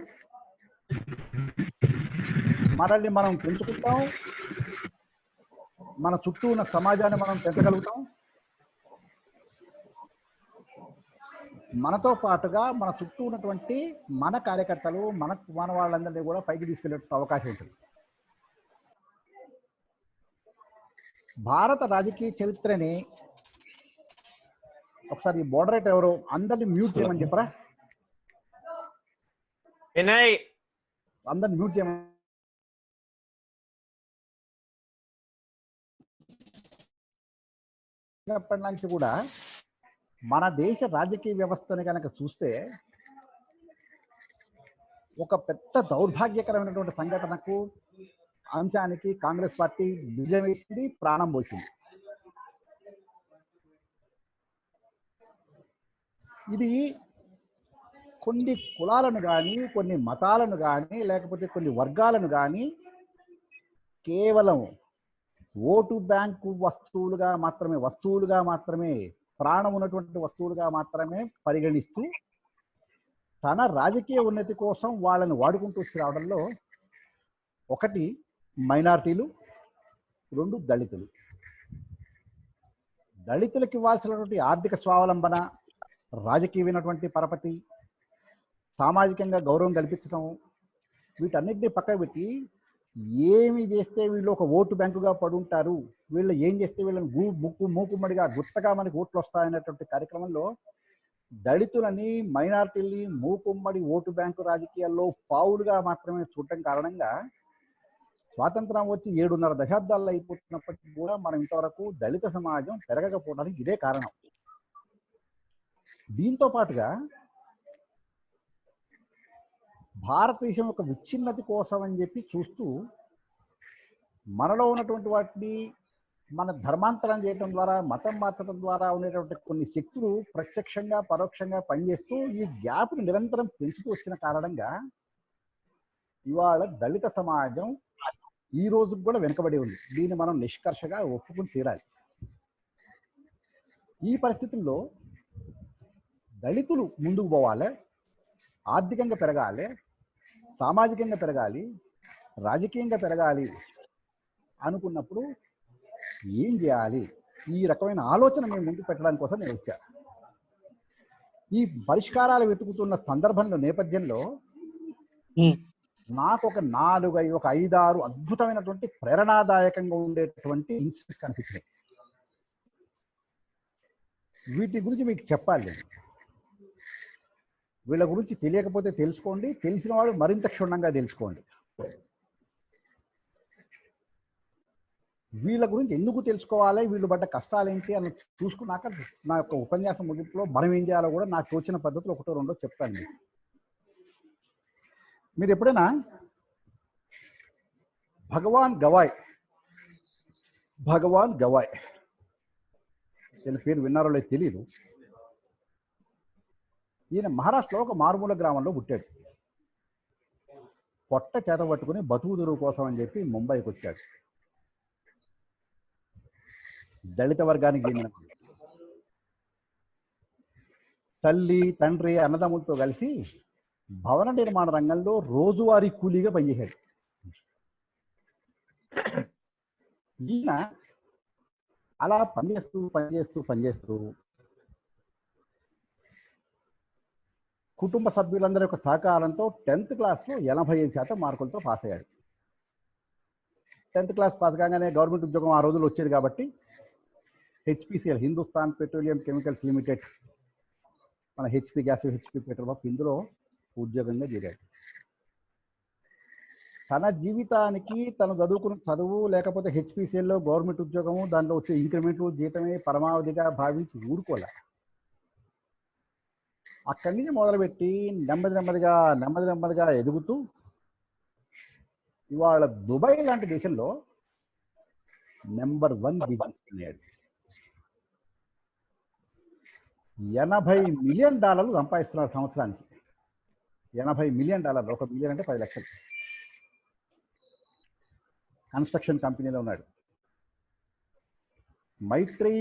మనల్ని మనం పెంచుకుంటాం, మన చుట్టూ ఉన్న సమాజాన్ని మనం పెంచగలుగుతాం, మనతో పాటుగా మన చుట్టూ ఉన్నటువంటి మన కార్యకర్తలు మన వాళ్ళందరినీ కూడా పైకి తీసుకెళ్లే అవకాశం ఉంటుంది. భారత రాజకీయ చరిత్రని ఒకసారి మోడరేటర్ ఎవరు అందరిని మ్యూట్ చేయమని చెప్పరా, వినయ్ అందరిని మ్యూట్ చేయమని. చిన్నప్పటి నుంచి కూడా మన దేశ రాజకీయ వ్యవస్థని కనుక చూస్తే ఒక పెద్ద దౌర్భాగ్యకరమైనటువంటి సంఘటనకు అంశానికి కాంగ్రెస్ పార్టీ విజయం వేసింది, ప్రాణం పోసింది. ఇది కొన్ని కులాలను కానీ, కొన్ని మతాలను కానీ, లేకపోతే కొన్ని వర్గాలను కానీ కేవలం ఓటు బ్యాంకు వస్తువులుగా మాత్రమే ప్రాణం ఉన్నటువంటి వస్తువులుగా మాత్రమే పరిగణిస్తూ తన రాజకీయ ఉన్నతి కోసం వాళ్ళని వాడుకుంటూ వచ్చి రావడంలో ఒకటి మైనారిటీలు, రెండు దళితులు. దళితులకు ఇవ్వాల్సినటువంటి ఆర్థిక స్వావలంబన, రాజకీయమైనటువంటి పరపతి, సామాజికంగా గౌరవం కల్పించడం, వీటన్నిటిని పక్కకు పెట్టి ఏమి చేస్తే వీళ్ళు ఒక ఓటు బ్యాంకుగా పడుంటారు, వీళ్ళు ఏం చేస్తే వీళ్ళని మూకుమ్మడిగా గుత్తగా మనకి ఓట్లు వస్తాయనేటువంటి కార్యక్రమంలో దళితులని, మైనారిటీలని మూకుమ్మడి ఓటు బ్యాంకు రాజకీయాల్లో పావులుగా మాత్రమే చూడటం కారణంగా స్వాతంత్రం వచ్చి 7.5 దశాబ్దాల్లో అయిపోతున్నప్పటికీ కూడా మనం ఇంతవరకు దళిత సమాజం పెరగకపోవడానికి ఇదే కారణం. దీంతో పాటుగా భారతదేశం యొక్క విచ్ఛిన్నతి కోసం అని చెప్పి చూస్తూ మనలో ఉన్నటువంటి వాటిని మన ధర్మాంతరం చేయడం ద్వారా, మతం మార్చడం ద్వారా ఉండేటువంటి కొన్ని శక్తులు ప్రత్యక్షంగా పరోక్షంగా పనిచేస్తూ ఈ గ్యాప్ని నిరంతరం పెంచుతూ వచ్చిన కారణంగా ఇవాళ దళిత సమాజం ఈ రోజుకు కూడా వెనుకబడి ఉంది. దీన్ని మనం నిష్కర్షగా ఒప్పుకుని తీరాలి. ఈ పరిస్థితుల్లో దళితులు ముందుకు పోవాలి, ఆర్థికంగా పెరగాలి, సామాజికంగా పెరగాలి, రాజకీయంగా పెరగాలి అనుకున్నప్పుడు ఏం చేయాలి? ఈ రకమైన ఆలోచన మేము ముందుకు పెట్టడానికి కోసం నేను వచ్చాను. ఈ పరిష్కారాలు వెతుకుతున్న సందర్భంలో నేపథ్యంలో నాకు ఒక 5-6 అద్భుతమైనటువంటి ప్రేరణాదాయకంగా ఉండేటువంటి ఇన్సిడెంట్స్ కనిపించాయి. వీటి గురించి మీకు చెప్పాలి. వీళ్ళ గురించి తెలియకపోతే తెలుసుకోండి, తెలిసిన వాడు మరింత క్షుణ్ణంగా తెలుసుకోండి. వీళ్ళ గురించి ఎందుకు తెలుసుకోవాలి, వీళ్ళు పడ్డ కష్టాలు ఏంటి అని చూసుకున్నాక నా యొక్క ఉపన్యాసం ముగింపులో మనం ఏం చేయాలో కూడా నాకు తోచిన పద్ధతిలో 1-2 చెప్తాను. మీరు ఎప్పుడైనా భగవాన్ గవాయ్ వీళ్ళ పేరు విన్నారో లేదు తెలియదు. ఈయన మహారాష్ట్రలో ఒక మారుమూల గ్రామంలో పుట్టాడు. పొట్ట చేత పట్టుకుని బతుకు తెరువు కోసం అని చెప్పి ముంబైకి వచ్చాడు. దళిత వర్గానికి చెందిన తల్లి, తండ్రి, అన్నదమ్ములతో కలిసి భవన నిర్మాణ రంగంలో రోజువారీ కూలీగా పనిచేశాడు. ఈయన అలా పనిచేస్తూ కుటుంబ సభ్యులందరి యొక్క సహకారంతో 10th క్లాస్లో 85% మార్కులతో పాస్ అయ్యాడు. 10th క్లాస్ పాస్ కాగానే గవర్నమెంట్ ఉద్యోగం ఆ రోజుల్లో వచ్చేది కాబట్టి HPCL, Hindustan petroleum chemicals limited, మన HP gas, HP petrol pump, ఇందులో ఉద్యోగంగా చేరాడు. తన జీవితానికి తను చదువుకున్న చదువు లేకపోతే హెచ్పిసిఎల్లో గవర్నమెంట్ ఉద్యోగము, దాంట్లో వచ్చే ఇంక్రిమెంట్లు, జీతమే పరమావధిగా భావించి ఊరుకోలే. అక్కడి నుంచి మొదలుపెట్టి నెమ్మదిగా ఎదుగుతూ ఇవాళ దుబాయ్ లాంటి దేశంలో నెంబర్ 1 బిజినెస్ అయ్యాడు. $80 మిలియన్ సంపాదిస్తున్నారు సంవత్సరానికి. $80 మిలియన్, $1 మిలియన్ అంటే 10 లక్షలు. కన్స్ట్రక్షన్ కంపెనీలో ఉన్నాడు. మైత్రి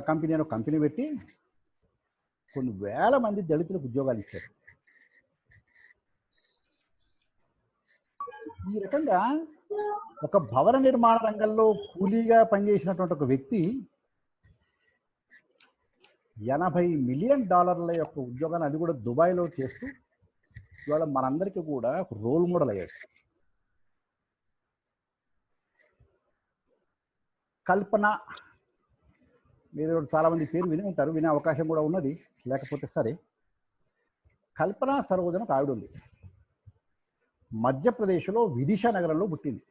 కంపెనీ అని కంపెనీ పెట్టి కొన్ని వేల మంది దళితులకు ఉద్యోగాలు ఇచ్చారు. ఈ రకంగా ఒక భవన నిర్మాణ రంగంలో కూలీగా పనిచేసినటువంటి ఒక వ్యక్తి $80 మిలియన్ యొక్క ఉద్యోగాన్ని, అది కూడా దుబాయ్లో చేస్తూ ఇవాళ మనందరికీ కూడా ఒక రోల్ మోడల్ అయ్యాడు. కల్పన, మీరు చాలా మంది పేరు విని ఉంటారు, వినే అవకాశం కూడా ఉన్నది, లేకపోతే సరే. కల్పన సరోజన ఒక ఆవిడ ఉంది, మధ్యప్రదేశ్లో విదిశా నగరంలో పుట్టింది.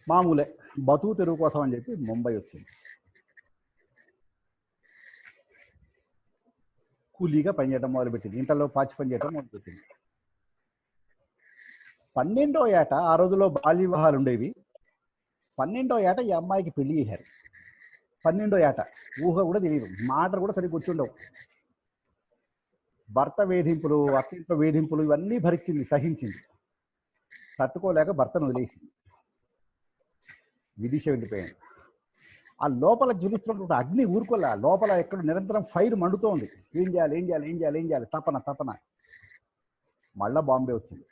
మామూలే, బతుకు తెరువు కోసం అని చెప్పి ముంబై వచ్చింది. కూలీగా పనిచేయడం మొదలుపెట్టింది, ఇంటర్లో పాచి పనిచేయడం మొదలుపెట్టింది. 12వ ఏట, ఆ రోజుల్లో బాల్య వివాహాలు ఉండేవి, 12వ ఏట ఈ అమ్మాయికి పెళ్లి చేశారు. 12వ ఏట, ఊహ కూడా తెలియదు, మాటలు కూడా సరిగ్గా కూర్చుండవు. భర్త వేధింపులు, అత్యంత వేధింపులు ఇవన్నీ భరించింది, సహించింది. తట్టుకోలేక భర్తను వదిలేసింది, విదిశ వెళ్ళిపోయింది. ఆ లోపల జ్వలిస్తున్నటువంటి అగ్ని ఊరుకోలే, లోపల ఎక్కడ నిరంతరం ఫైర్ మండుతోంది. ఏం చేయాలి ఏం చేయాలి ఏం చేయాలి ఏం చేయాలి, తపన తపన. మళ్ళా బాంబే వచ్చింది.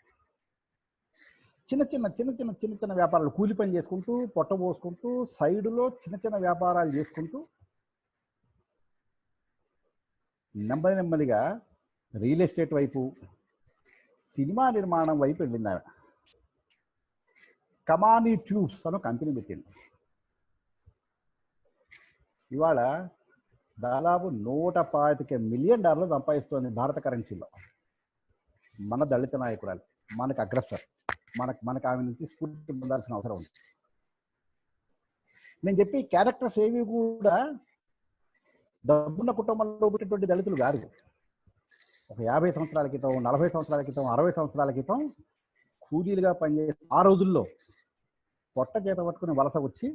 చిన్న చిన్న చిన్న చిన్న చిన్న చిన్న వ్యాపారాలు, కూలి పని చేసుకుంటూ, పొట్ట పోసుకుంటూ, సైడులో చిన్న చిన్న వ్యాపారాలు చేసుకుంటూ నెమ్మది నెమ్మదిగా రియల్ ఎస్టేట్ వైపు, సినిమా నిర్మాణం వైపు వెళ్ళింది ఆమె. కమానీ ట్యూబ్స్ అని కంపెనీ పెట్టింది. ఇవాళ దాదాపు $125 మిలియన్ సంపాదిస్తోంది భారత కరెన్సీలో. మన దళిత నాయకురాలు, మనకు అగ్రసర్, మనకు ఆమె నుంచి స్ఫూర్తి పొందాల్సిన అవసరం ఉంది. నేను చెప్పి క్యారెక్టర్స్ ఏవి కూడా డబ్బున్న కుటుంబంలో పుట్టినటువంటి దళితులు కాదు. ఒక 50 సంవత్సరాల క్రితం, 40 సంవత్సరాల క్రితం, 60 సంవత్సరాల క్రితం కూలీలుగా పనిచేసే ఆ రోజుల్లో పొట్ట చేత పట్టుకుని వలస వచ్చి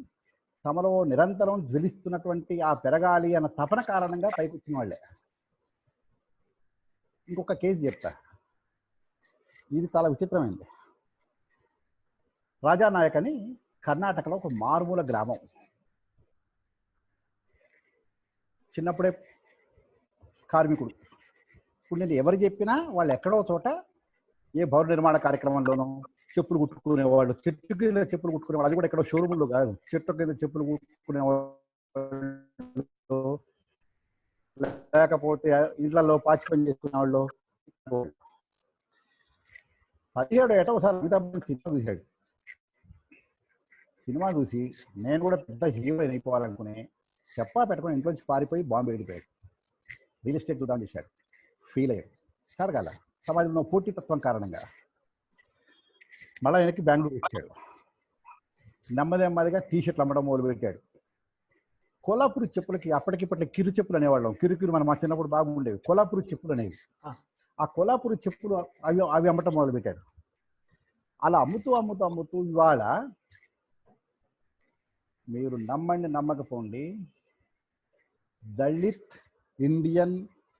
తమలో నిరంతరం జ్వలిస్తున్నటువంటి ఆ పెరగాలి అన్న తపన కారణంగా పైకి వచ్చిన వాళ్ళే. ఇంకొక కేసు చెప్తా, ఇది చాలా విచిత్రమైంది. రాజానాయక్ అని కర్ణాటకలో ఒక మారుమూల గ్రామం. చిన్నప్పుడే కార్మికుడు. ఇప్పుడు నేను ఎవరు చెప్పినా వాళ్ళు ఎక్కడో చోట ఏ భవన నిర్మాణ కార్యక్రమంలోనూ చెప్పులు కుట్టుకునేవాళ్ళు, చెట్టు కింద చెప్పులు కుట్టుకునేవాళ్ళు, అది కూడా ఎక్కడో షోరూముల్లో కాదు, చెట్టు కింద చెప్పులు కుట్టుకునేవాళ్ళు, లేకపోతే ఇళ్లలో పాచి పని చేసుకునేవాళ్ళు. 17వ ఏట ఒకసారి అమితాబ్ బచ్చన్ సినిమా చూశాడు. సినిమా చూసి నేను కూడా పెద్ద హీరోయిన్ అయిపోవాలనుకుని చెప్పా పెట్టుకుని ఇంట్లోంచి పారిపోయి బాంబే వెళ్ళిపోయాడు. రియల్ ఎస్టేట్ చూద్దామని చూశాడు, ఫెయిల్ అయ్యాడు. కాదు సమాజంలో పోటీతత్వం కారణంగా మళ్ళీ వెనక్కి బెంగళూరు వచ్చాడు. నెమ్మది నెమ్మదిగా టీషర్ట్లు అమ్మడం మొదలుపెట్టాడు. కోలాపూరి చెప్పులకి అప్పటికిప్పట్లో కిరు చెప్పులు అనేవాళ్ళం, కిరు మనం మా చిన్నప్పుడు బాగుండేవి, కోలాపూరి చెప్పులు అనేవి. ఆ కోలాపూరి చెప్పులు అవి అమ్మటం మొదలుపెట్టాడు. అలా అమ్ముతూ అమ్ముతూ అమ్ముతూ ఇవాళ మీరు నమ్మండి నమ్మకపోండి, Dalit Indian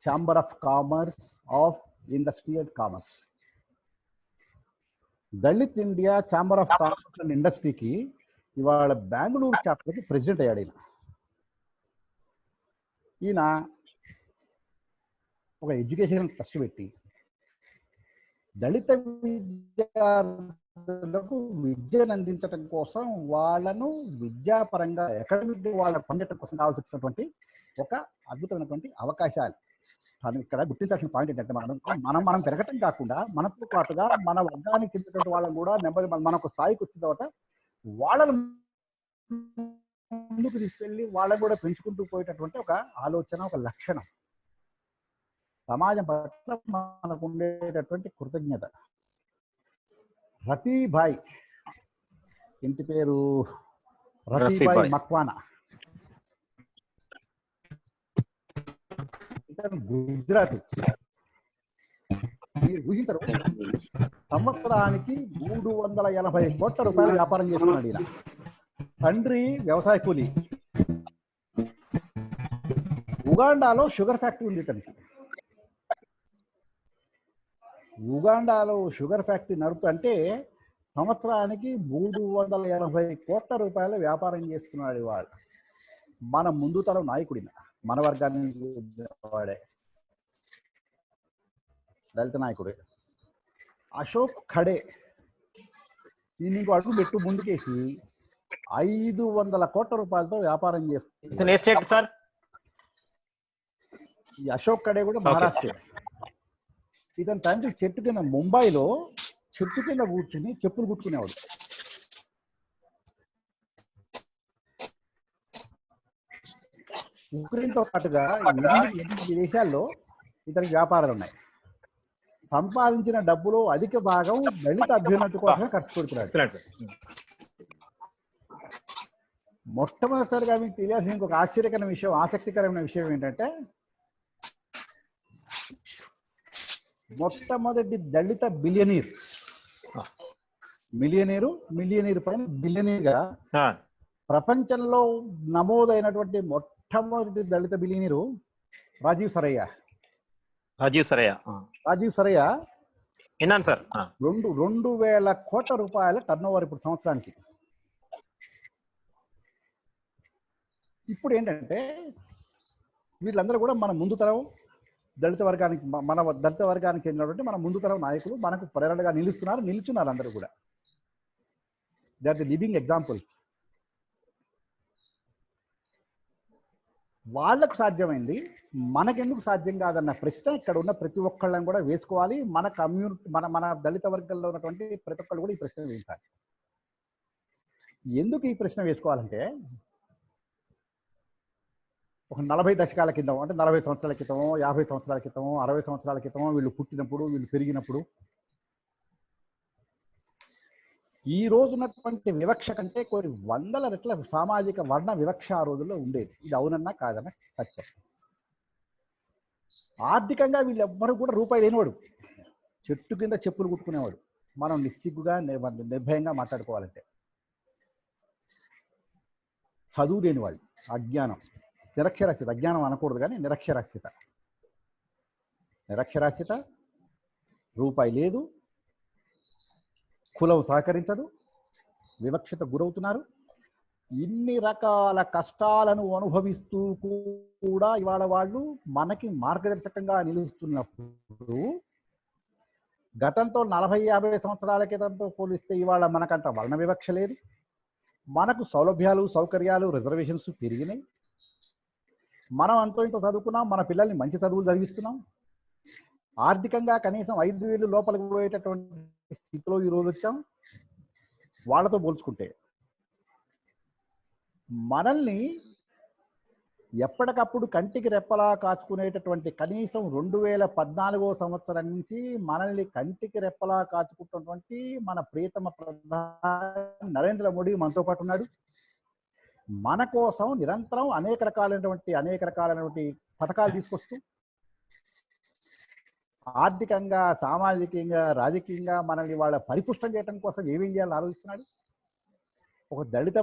chamber of commerce of industry and commerce, Dalit India chamber of commerce and ఇండస్ట్రీకి ఇవాళ బెంగళూరు చాప్టర్కి ప్రెసిడెంట్ అయ్యాడు. ఈయన ఒక ఎడ్యుకేషన్ ట్రస్ట్ పెట్టి దళిత విద్యార్థులకు విద్యను అందించడం కోసం, వాళ్ళను విద్యాపరంగా అకాడమిక్ వాళ్ళ పొందడం కోసం కావాల్సి వచ్చినటువంటి ఒక అద్భుతమైనటువంటి అవకాశాలు. ఇక్కడ గుర్తించాల్సిన పాయింట్ ఏంటంటే మనం పెరగటం కాకుండా మనతో పాటుగా మన వర్గానికి చెందినటువంటి వాళ్ళని కూడా నెమ్మది మనకు స్థాయికి వచ్చిన తర్వాత వాళ్ళను ముందుకు తీసుకెళ్ళి వాళ్ళని కూడా పెంచుకుంటూ పోయేటటువంటి ఒక ఆలోచన, ఒక లక్షణం. సమాజం పట్ల మనకు ఉండేటటువంటి కృతజ్ఞత. రతీభాయ్, ఇంటి పేరు రతీభాయ్ మక్వానా, గుజరాత్. మీరు ఊహించరు, సంవత్సరానికి 380 కోట్ల రూపాయలు వ్యాపారం చేస్తున్నాడు ఈయన. తండ్రి వ్యవసాయ కూలీ. ఉగాండాలో షుగర్ ఫ్యాక్టరీ ఉంది తనకి. ఉగాండాలో షుగర్ ఫ్యాక్టరీ నడుపు అంటే సంవత్సరానికి 380 కోట్ల రూపాయల వ్యాపారం చేస్తున్నాడు ఇవాళ. మన ముందు తరం నాయకుడిన మన వర్గానికి వాడే దళిత నాయకుడే అశోక్ ఖడే ఇంకో అడుగు పెట్టు ముందుకేసి 500 కోట్ల రూపాయలతో వ్యాపారం చేస్తుంది. స్టేట్ సార్ ఈ అశోక్ ఖడే కూడా మహారాష్ట్ర. ఇతని తండ్రి చెట్టు కింద ముంబైలో చెట్టు కింద కూర్చుని చెప్పులు కుట్టుకునేవాడు. ఉక్రెయిన్తో పాటుగా 8 దేశాల్లో ఇతనికి వ్యాపారాలు ఉన్నాయి. సంపాదించిన డబ్బులో అధిక భాగం దళిత అభ్యున్నతి కోసమే ఖర్చు పెడుతున్నాడు. మొట్టమొదటిసారిగా మీకు తెలియాల్సిన ఇంకొక ఆశ్చర్యకరమైన విషయం, ఆసక్తికరమైన విషయం ఏంటంటే మొట్టమొదటి దళిత మిలియనీరు పైన బిలియనీర్గా ప్రపంచంలో నమోదైనటువంటి మొట్టమొదటి దళిత బిలియనీరు రాజీవ్ సరయ్య విన్నాను సార్. 2,000 కోట్ల రూపాయల టర్నోవర్ ఇప్పుడు సంవత్సరానికి. ఇప్పుడు ఏంటంటే వీళ్ళందరూ కూడా మన ముందు తరం దళిత వర్గానికి చెందినటువంటి మన ముందు తరం నాయకులు మనకు ప్రేరణగా నిలుచున్నారు అందరూ కూడా. They are the living examples. వాళ్లకు సాధ్యమైంది మనకెందుకు సాధ్యం కాదన్న ప్రశ్న ఇక్కడ ఉన్న ప్రతి ఒక్కళ్ళని కూడా వేసుకోవాలి. మన కమ్యూనిటీ మన దళిత వర్గంలో ఉన్నటువంటి ప్రతి ఒక్కళ్ళు కూడా ఈ ప్రశ్న వేయించాలి. ఎందుకు ఈ ప్రశ్న వేసుకోవాలంటే ఒక 40 దశకాల క్రితం, అంటే 40 సంవత్సరాల క్రితం, 50 సంవత్సరాల క్రితం, 60 సంవత్సరాల క్రితం వీళ్ళు పుట్టినప్పుడు, వీళ్ళు పెరిగినప్పుడు ఈ రోజున్నటువంటి వివక్ష కంటే కొన్ని వందల రెట్ల సామాజిక వర్ణ వివక్ష ఆ రోజుల్లో ఉండేది. ఇది అవునన్నా కాదన్నా సత్యం. ఆర్థికంగా వీళ్ళెవ్వరూ కూడా రూపాయి లేనివాడు, చెట్టు కింద చెప్పులు కుట్టుకునేవాడు. మనం నిస్సిగ్గుగా నిర్భయంగా మాట్లాడుకోవాలంటే చదువు లేనివాళ్ళు, అజ్ఞానం, నిరక్షరాస్యత, అజ్ఞానం అనకూడదు కానీ నిరక్షరాస్యత, రూపాయి లేదు, కులం సహకరించదు, వివక్షత గురవుతున్నారు. ఇన్ని రకాల కష్టాలను అనుభవిస్తూ కూడా ఇవాళ వాళ్ళు మనకి మార్గదర్శకంగా నిలుస్తున్నప్పుడు గతంతో 40-50 సంవత్సరాల క్రితంతో పోలిస్తే ఇవాళ మనకంత వర్ణ వివక్ష లేదు. మనకు సౌలభ్యాలు, సౌకర్యాలు, రిజర్వేషన్స్ పెరిగినాయి. మనం అంతో ఇంతో చదువుకున్నాం, మన పిల్లల్ని మంచి చదువులు చదివిస్తున్నాం. ఆర్థికంగా కనీసం 5,000 లోపలికి పోయేటటువంటి స్థితిలో ఈరోజు వచ్చాం. వాళ్ళతో పోల్చుకుంటే మనల్ని ఎప్పటికప్పుడు కంటికి రెప్పలా కాచుకునేటటువంటి కనీసం 2014 సంవత్సరం నుంచి మనల్ని కంటికి రెప్పలా కాచుకుంటున్నటువంటి మన ప్రియతమ ప్రధాని నరేంద్ర మోడీ మనతో పాటు ఉన్నాడు. మన కోసం నిరంతరం అనేక రకాలైనటువంటి పథకాలు తీసుకొస్తూ ఆర్థికంగా, సామాజికంగా, రాజకీయంగా మనల్ని వాళ్ళ పరిపుష్టం చేయడం కోసం ఏమేం చేయాలని ఆలోచిస్తున్నాడు. ఒక దళిత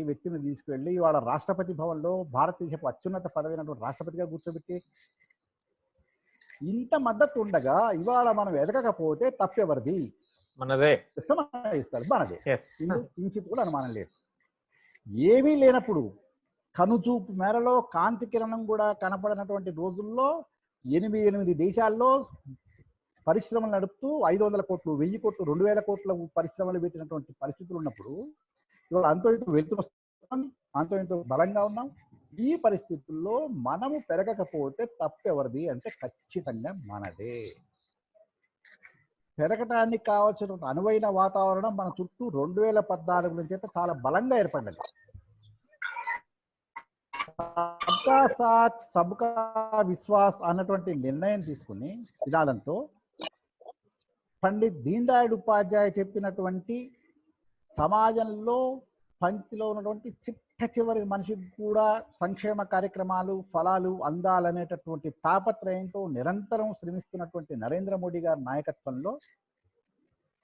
వ్యక్తిని తీసుకెళ్ళి వాళ్ళ రాష్ట్రపతి భవన్లో భారతదేశపు అత్యున్నత పదవైనటువంటి రాష్ట్రపతిగా కూర్చోబెట్టి ఇంత మద్దతు ఉండగా ఇవాళ మనం ఎదగకపోతే తప్పెవరిది? మనదే. మనదే. కించిత్ కూడా అనుమానం లేదు. ఏమీ లేనప్పుడు కనుచూపు మేరలో కాంతి కిరణం కూడా కనపడినటువంటి రోజుల్లో 8 దేశాల్లో పరిశ్రమలు నడుపుతూ 500 కోట్లు, 1000 కోట్లు, 2000 కోట్ల పరిశ్రమలు పెట్టినటువంటి పరిస్థితులు ఉన్నప్పుడు ఇవాళ అంతో ఇంతో వెళ్తున్నాం, అంతో ఇంతో బలంగా ఉన్నాం. ఈ పరిస్థితుల్లో మనము పెరగకపోతే తప్పెవరిది అంటే ఖచ్చితంగా మనదే. పెరగటానికి కావాల్సిన అనువైన వాతావరణం మన చుట్టూ 2014 నుంచి అయితే చాలా బలంగా ఏర్పడ్డది. సబ్కా సాత్ సబ్కా విశ్వాస్ అన్నటువంటి నిర్ణయం తీసుకుని విధానంతో పండిత్ దీన్ దయాళ్ ఉపాధ్యాయ చెప్పినటువంటి సమాజంలో పంక్తిలో ఉన్నటువంటి చివరి మనిషికి కూడా సంక్షేమ కార్యక్రమాలు, ఫలాలు అందాలనేటటువంటి తాపత్రయంతో నిరంతరం శ్రమిస్తున్నటువంటి నరేంద్ర మోడీ గారి నాయకత్వంలో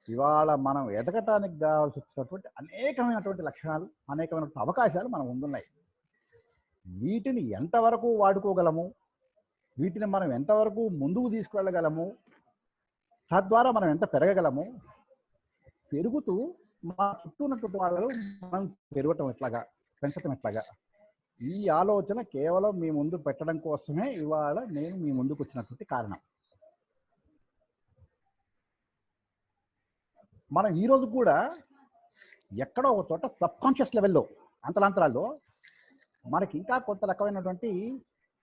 ఇవాళ మనం ఎదగటానికి కావాల్సి వచ్చినటువంటి అనేకమైనటువంటి లక్షణాలు, అనేకమైనటువంటి అవకాశాలు మన ముందున్నాయి. వీటిని ఎంతవరకు వాడుకోగలము, వీటిని మనం ఎంతవరకు ముందుకు తీసుకువెళ్ళగలము, తద్వారా మనం ఎంత పెరగగలము, పెరుగుతూ మా చుట్టూ ఉన్నటువంటి వాళ్ళు మనం పెరగటం ఎట్లాగా, పెంచటం ఎట్లాగా, ఈ ఆలోచన కేవలం మీ ముందు పెట్టడం కోసమే ఇవాళ నేను మీ ముందుకు వచ్చినటువంటి కారణం. మనం ఈరోజు కూడా ఎక్కడో ఒక చోట సబ్కాన్షియస్ లెవెల్లో అంతరాంతరాల్లో మనకి ఇంకా కొంత రకమైనటువంటి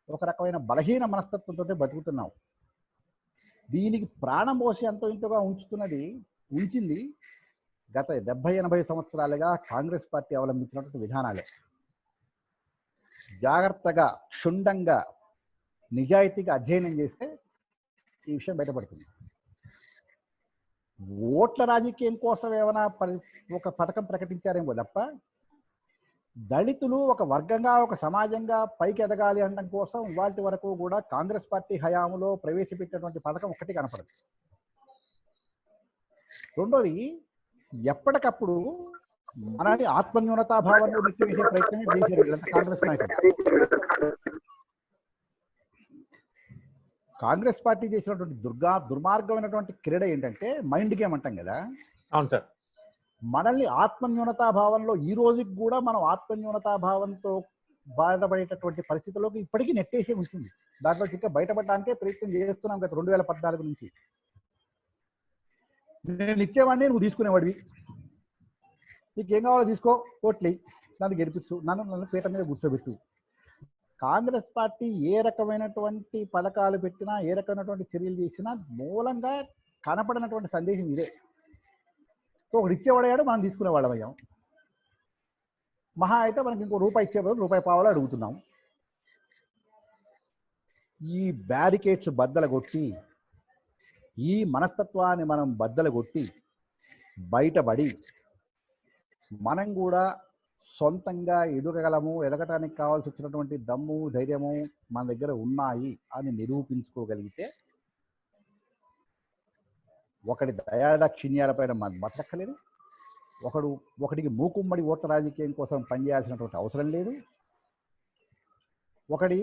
ఒక రకమైన బలహీన మనస్తత్వంతో బతుకుతున్నాం. దీనికి ప్రాణం పోసి ఎంతో ఇంతగా ఉంచింది గత 70-80 సంవత్సరాలుగా కాంగ్రెస్ పార్టీ అవలంబించినటువంటి విధానాలే. జాగ్రత్తగా క్షుణ్ణంగా నిజాయితీగా అధ్యయనం చేస్తే ఈ విషయం బయటపడుతుంది. ఓట్ల రాజకీయం కోసం ఏమైనా ఒక పథకం ప్రకటించారేమో తప్ప దళితులు ఒక వర్గంగా ఒక సమాజంగా పైకి ఎదగాలి అనడం కోసం వాటి వరకు కూడా కాంగ్రెస్ పార్టీ హయాంలో ప్రవేశపెట్టినటువంటి పథకం ఒక్కటి కనపడదు. రెండోది, ఎప్పటికప్పుడు మనని ఆత్మన్యూనతాభావంలో నెట్టివేసే ప్రయత్నం చేశారు కాంగ్రెస్ నాయకులు. కాంగ్రెస్ పార్టీ చేసినటువంటి దుర్మార్గమైనటువంటి క్రీడ ఏంటంటే మైండ్ గేమ్ అంటాం కదా. అవును సార్. మనల్ని ఆత్మన్యూనతాభావంలో ఈ రోజుకి కూడా మనం ఆత్మన్యూనతాభావంతో బాధపడేటటువంటి పరిస్థితుల్లోకి ఇప్పటికీ నెట్టేసే ఉంటుంది. దాంట్లో ఇంకా బయటపడడానికే ప్రయత్నం చేస్తున్నాం గత 2014 నుంచి. నేను ఇచ్చేవాడిని, నువ్వు తీసుకునేవాడివి, నీకు ఏం కావాలో తీసుకో, ఓట్లే, నన్ను గెలిపించు, నన్ను పీట మీద కూర్చోబెట్టు. కాంగ్రెస్ పార్టీ ఏ రకమైనటువంటి పథకాలు పెట్టినా ఏ రకమైనటువంటి చర్యలు చేసినా మూలంగా కనపడినటువంటి సందేశం ఇదే. సో ఒకటి ఇచ్చేవాడయ్యాడు, మనం తీసుకునేవాళ్ళం అయ్యాం. మహా అయితే మనకి ఇంకో రూపాయి ఇచ్చే బదులు రూపాయి పావలా అడుగుతున్నాం. ఈ బ్యారికేడ్స్ బద్దలగొట్టి ఈ మనస్తత్వాన్ని మనం బద్దలగొట్టి బయటపడి మనం కూడా సొంతంగా ఎదగగలము, ఎదగటానికి కావాల్సి వచ్చినటువంటి దమ్ము ధైర్యము మన దగ్గర ఉన్నాయి అని నిరూపించుకోగలిగితే ఒకటి దయాదాక్షిణ్యాలపైన మనం బతకలేదు, ఒకటికి మూకుమ్మడి ఓట్ల రాజకీయం కోసం పనిచేయాల్సినటువంటి అవసరం లేదు, ఒకటి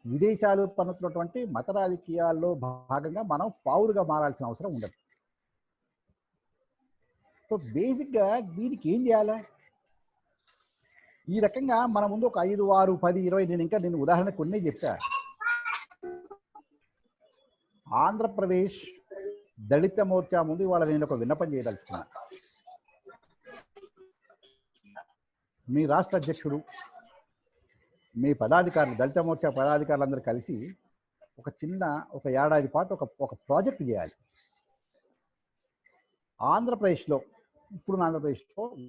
విదేశాలు పన్నుతున్నటువంటి మత రాజకీయాల్లో భాగంగా మనం పావులుగా మారాల్సిన అవసరం ఉండదు. సో బేసిక్గా దీనికి ఏం చేయాలి? ఈ రకంగా మన ముందు ఒక 5, 6, 10, 20 నేను ఉదాహరణ కొన్ని చెప్తా. ఆంధ్రప్రదేశ్ దళిత మోర్చా ముందు ఇవాళ నేను ఒక విన్నపం చేయదలుచుకున్నా. మీ రాష్ట్ర అధ్యక్షుడు, మీ పదాధికారులు, దళిత మోర్చా పదాధికారులందరూ కలిసి ఒక ఏడాది పాటు ఒక ప్రాజెక్ట్ చేయాలి. ఆంధ్రప్రదేశ్లో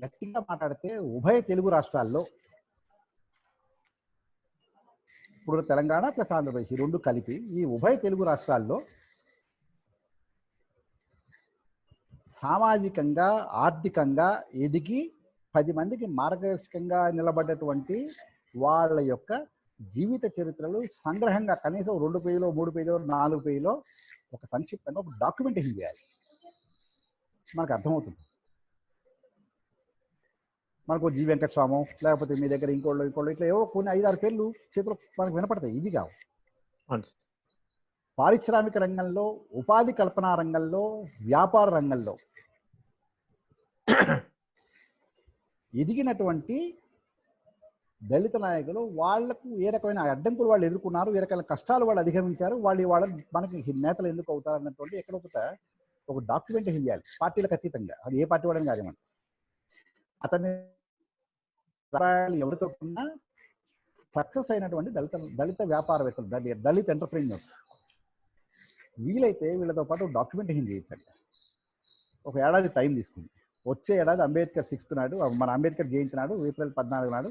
గట్టిగా మాట్లాడితే ఉభయ తెలుగు రాష్ట్రాల్లో, ఇప్పుడు తెలంగాణ ప్లస్ ఆంధ్రప్రదేశ్ రెండు కలిపి ఈ ఉభయ తెలుగు రాష్ట్రాల్లో సామాజికంగా ఆర్థికంగా ఎదిగి 10 మందికి మార్గదర్శకంగా నిలబడ్డటువంటి వాళ్ళ యొక్క జీవిత చరిత్రలు సంగ్రహంగా కనీసం 2 పేజీలో 3 పేజీలో 4 పేజీలో ఒక సంక్షిప్తంగా ఒక డాక్యుమెంటేషన్ చేయాలి. మనకు అర్థమవుతుంది. మనకు జీ వెంకటస్వామి లేకపోతే మీ దగ్గర ఇంకోళ్ళు ఇట్లా ఏవో కొన్ని 5-6 పేర్లు చేతులు మనకు వినపడతాయి. ఇవి కావు. పారిశ్రామిక రంగంలో, ఉపాధి కల్పనా రంగంలో, వ్యాపార రంగంలో ఎదిగినటువంటి దళిత నాయకులు, వాళ్లకు ఏ రకమైన అడ్డంకులు వాళ్ళు ఎదుర్కొన్నారు, ఏ రకాల కష్టాలు వాళ్ళు అధిగమించారు, వాళ్ళ మనకి నేతలు ఎందుకు అవుతారు అన్నటువంటి ఎక్కడో ఒక డాక్యుమెంటేషన్ చేయాలి. పార్టీలకు అతీతంగా, అది ఏ పార్టీ వాడని కాదేమని. అతని ఎవరితో సక్సెస్ అయినటువంటి దళిత వ్యాపారవేత్తలు, దళిత ఎంటర్ప్రీనర్స్, వీలైతే వీళ్ళతో పాటు డాక్యుమెంటేషన్ చేయించండి. ఒక ఏడాది టైం తీసుకుంది. వచ్చే ఏడాది అంబేద్కర్ 6th నాడు, మన అంబేద్కర్ జయంతి నాడు, ఏప్రిల్ 14 నాడు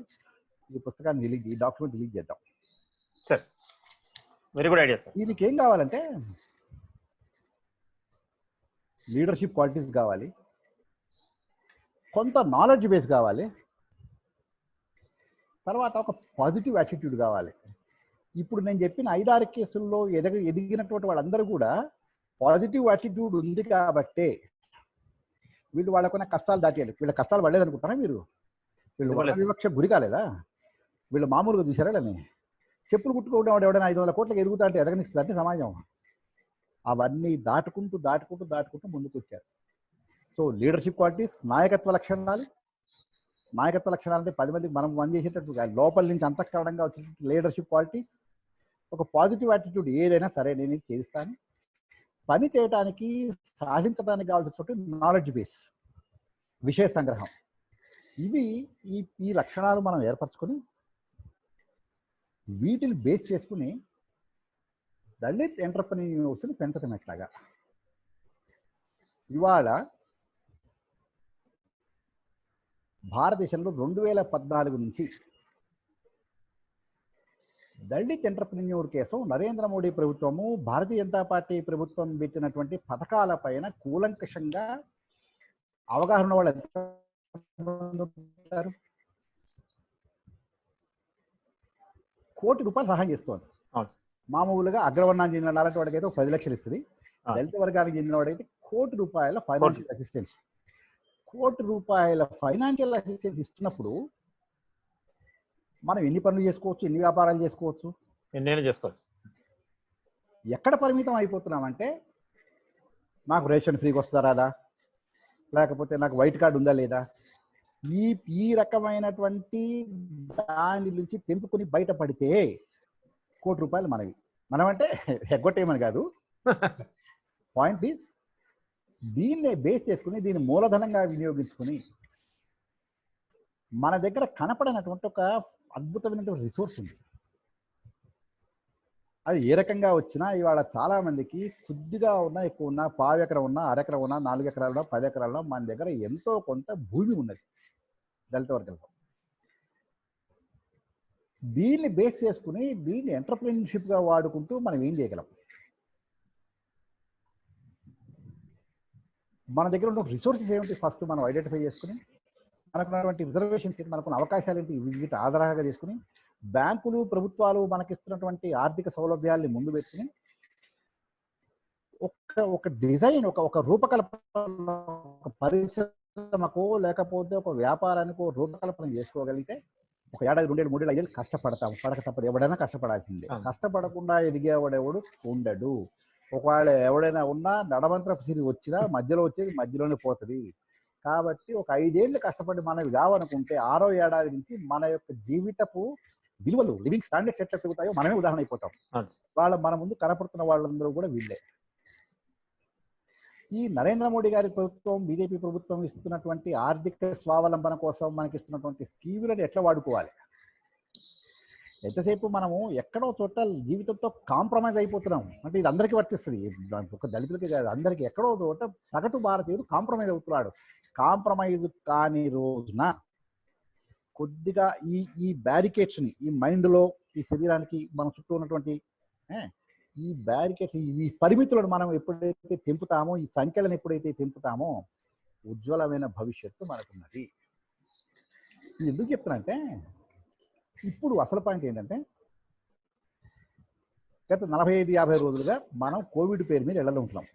ఈ పుస్తకాన్ని ఈ డాక్యుమెంట్ రిలీజ్ చేద్దాం. Sir very good idea sir. దీనికి ఏం కావాలంటే లీడర్షిప్ క్వాలిటీస్ కావాలి, కొంత నాలెడ్జ్ బేస్ కావాలి, తర్వాత ఒక పాజిటివ్ యాటిట్యూడ్ కావాలి. ఇప్పుడు నేను చెప్పిన 5-6 కేసుల్లో ఎదిగినటువంటి వాళ్ళందరూ కూడా పాజిటివ్ యాటిట్యూడ్ ఉంది కాబట్టే వీళ్ళు వాళ్ళకున్న కష్టాలు దాటేయాలి. వీళ్ళ కష్టాలు పడలేదనుకుంటారా మీరు? వీళ్ళు వర్ణ వివక్ష గురి కాలేదా? వీళ్ళు మామూలుగా చూసారా? అని చెప్పులు కుట్టుకోవడం ఎవడైనా 500 కోట్లకు ఎదుగుతా అంటే ఎదగనిస్తుంది అంటే సమాజం. అవన్నీ దాటుకుంటూ ముందుకు వచ్చారు. సో లీడర్షిప్ క్వాలిటీస్, నాయకత్వ లక్షణాలు, నాయకత్వ లక్షణాలు అంటే 10 మందికి మనం పనిచేసేటట్టు కాదు, లోపల నుంచి అంతఃకరణంగా వచ్చేటట్టు లీడర్షిప్ క్వాలిటీస్, ఒక పాజిటివ్ యాటిట్యూడ్. ఏదైనా సరే నేను ఇది చేస్తాను, పని చేయడానికి సాధించడానికి కావాల్సినటువంటి నాలెడ్జ్ బేస్, విషయ సంగ్రహం, ఇవి ఈ లక్షణాలు మనం ఏర్పరచుకొని వీటిని బేస్ చేసుకుని దళిత్ ఎంటర్‌ప్రెన్యూర్స్‌ని పెంచడం ఎట్లాగా. ఇవాళ భారతదేశంలో 2014 నుంచి దళిత్ ఎంటర్‌ప్రెన్యూర్ కోసం నరేంద్ర మోడీ ప్రభుత్వము, భారతీయ జనతా పార్టీ ప్రభుత్వం పెట్టినటువంటి పథకాల పైన కూలంకషంగా అవగాహన వాళ్ళు ఎంతమంది ఉంటారు? ₹1 కోటి సహాయం చేస్తోంది. మామూలుగా అగ్రవర్ణానికి చెందిన అలాంటి వాడికి అయితే 10 లక్షలు ఇస్తుంది. దళిత వర్గానికి చెందిన వాడైతే ₹1 కోటి ఫైనాన్షియల్ అసిస్టెన్స్. ₹1 కోటి ఫైనాన్షియల్ అసిస్టెన్స్ ఇస్తున్నప్పుడు మనం ఎన్ని పనులు చేసుకోవచ్చు, ఎన్ని వ్యాపారాలు చేసుకోవచ్చు, ఎన్నైనా చేసుకోవచ్చు. ఎక్కడ పరిమితం అయిపోతున్నామంటే నాకు రేషన్ ఫ్రీగా వస్తుందా రాదా, లేకపోతే నాకు వైట్ కార్డు ఉందా లేదా, ఈ రకమైనటువంటి దాని నుంచి తెంపుకొని బయటపడితే ₹1 కోటి మనవి. మనమంటే ఎగ్గొట్టేయమని కాదు, పాయింట్ ఈస్ దీన్నే బేస్ చేసుకుని దీన్ని మూలధనంగా వినియోగించుకుని మన దగ్గర కనపడినటువంటి ఒక అద్భుతమైనటువంటి రిసోర్స్ ఉంది. అది ఏ రకంగా వచ్చినా ఇవాళ చాలా మందికి కొద్దిగా ఉన్నా, ఎక్కువ ఉన్నా, పావు ఎకరం ఉన్నా, అరెకరం ఉన్నా, 4 ఎకరాలు ఉన్నా, 10 ఎకరాలు ఉన్నా, మన దగ్గర ఎంతో కొంత భూమి ఉన్నది దళిత వర్గంలో. దీన్ని బేస్ చేసుకుని దీన్ని ఎంటర్‌ప్రెన్యూర్‌షిప్‌గా వాడుకుంటూ మనం ఏం చేయగలం? మన దగ్గర ఉన్న రిసోర్సెస్ ఏమిటి ఫస్ట్ మనం ఐడెంటిఫై చేసుకుని, మనకున్నటువంటి రిజర్వేషన్స్ ఏంటి, మనకున్న అవకాశాలు ఏంటి, వీటి ఆధారంగా చేసుకుని బ్యాంకులు, ప్రభుత్వాలు మనకిస్తున్నటువంటి ఆర్థిక సౌలభ్యాల్ని ముందు పెట్టుకుని ఒక డిజైన్, ఒక రూపకల్పన, ఒక పరిశ్రమకో లేకపోతే ఒక వ్యాపారానికో రూపకల్పన చేసుకోగలిగితే ఒక ఏడాది, 2 ఏళ్ళు, 3 ఏళ్ళు, 5 ఏళ్ళు కష్టపడతాం. పడక తప్పదు, ఎవడైనా కష్టపడాల్సిందే. కష్టపడకుండా ఎదిగేవాడెవడు ఉండడు. ఒకవేళ ఎవడైనా ఉన్నా నడమంత్రపు సిరి వచ్చినా మధ్యలో వచ్చేది మధ్యలోనే పోతుంది. కాబట్టి ఒక 5 ఏళ్ళు కష్టపడి మనవి కావనుకుంటే 6వ ఏడాది నుంచి మన యొక్క జీవితపు విలువలు, లివింగ్ స్టాండర్డ్స్ ఎట్లా పెరుగుతాయో మనమే ఉదాహరణ అయిపోతాం. మన ముందు కనపడుతున్న వాళ్ళందరూ కూడా వీళ్ళే. ఈ నరేంద్ర మోడీ గారి ప్రభుత్వం, బీజేపీ ప్రభుత్వం ఇస్తున్నటువంటి ఆర్థిక స్వావలంబన కోసం మనకి ఇస్తున్నటువంటి స్కీములను ఎట్లా వాడుకోవాలి? ఎంతసేపు మనము ఎక్కడో చోట జీవితంతో కాంప్రమైజ్ అయిపోతున్నాం అంటే ఇది అందరికీ వర్తిస్తుంది, ఒక దళితులకి కాదు, అందరికీ ఎక్కడో చోట సగటు భారతీయుడు కాంప్రమైజ్ అవుతున్నాడు. కాంప్రమైజ్ కాని రోజున కొద్దిగా ఈ బ్యారికేడ్స్ని ఈ మైండ్లో, ఈ శరీరానికి మన చుట్టూ ఉన్నటువంటి ఈ బ్యారికేడ్స్, ఈ పరిమితులను మనం ఎప్పుడైతే తెంపుతామో, ఈ సంఖ్యలను ఎప్పుడైతే తెంపుతామో ఉజ్వలమైన భవిష్యత్తు మనకున్నది. ఇది ఎందుకు చెప్తానంటే, ఇప్పుడు అసలు పాయింట్ ఏంటంటే గత 45-50 రోజులుగా మనం కోవిడ్ పేరు మీద ఇళ్లలో ఉంటున్నాం.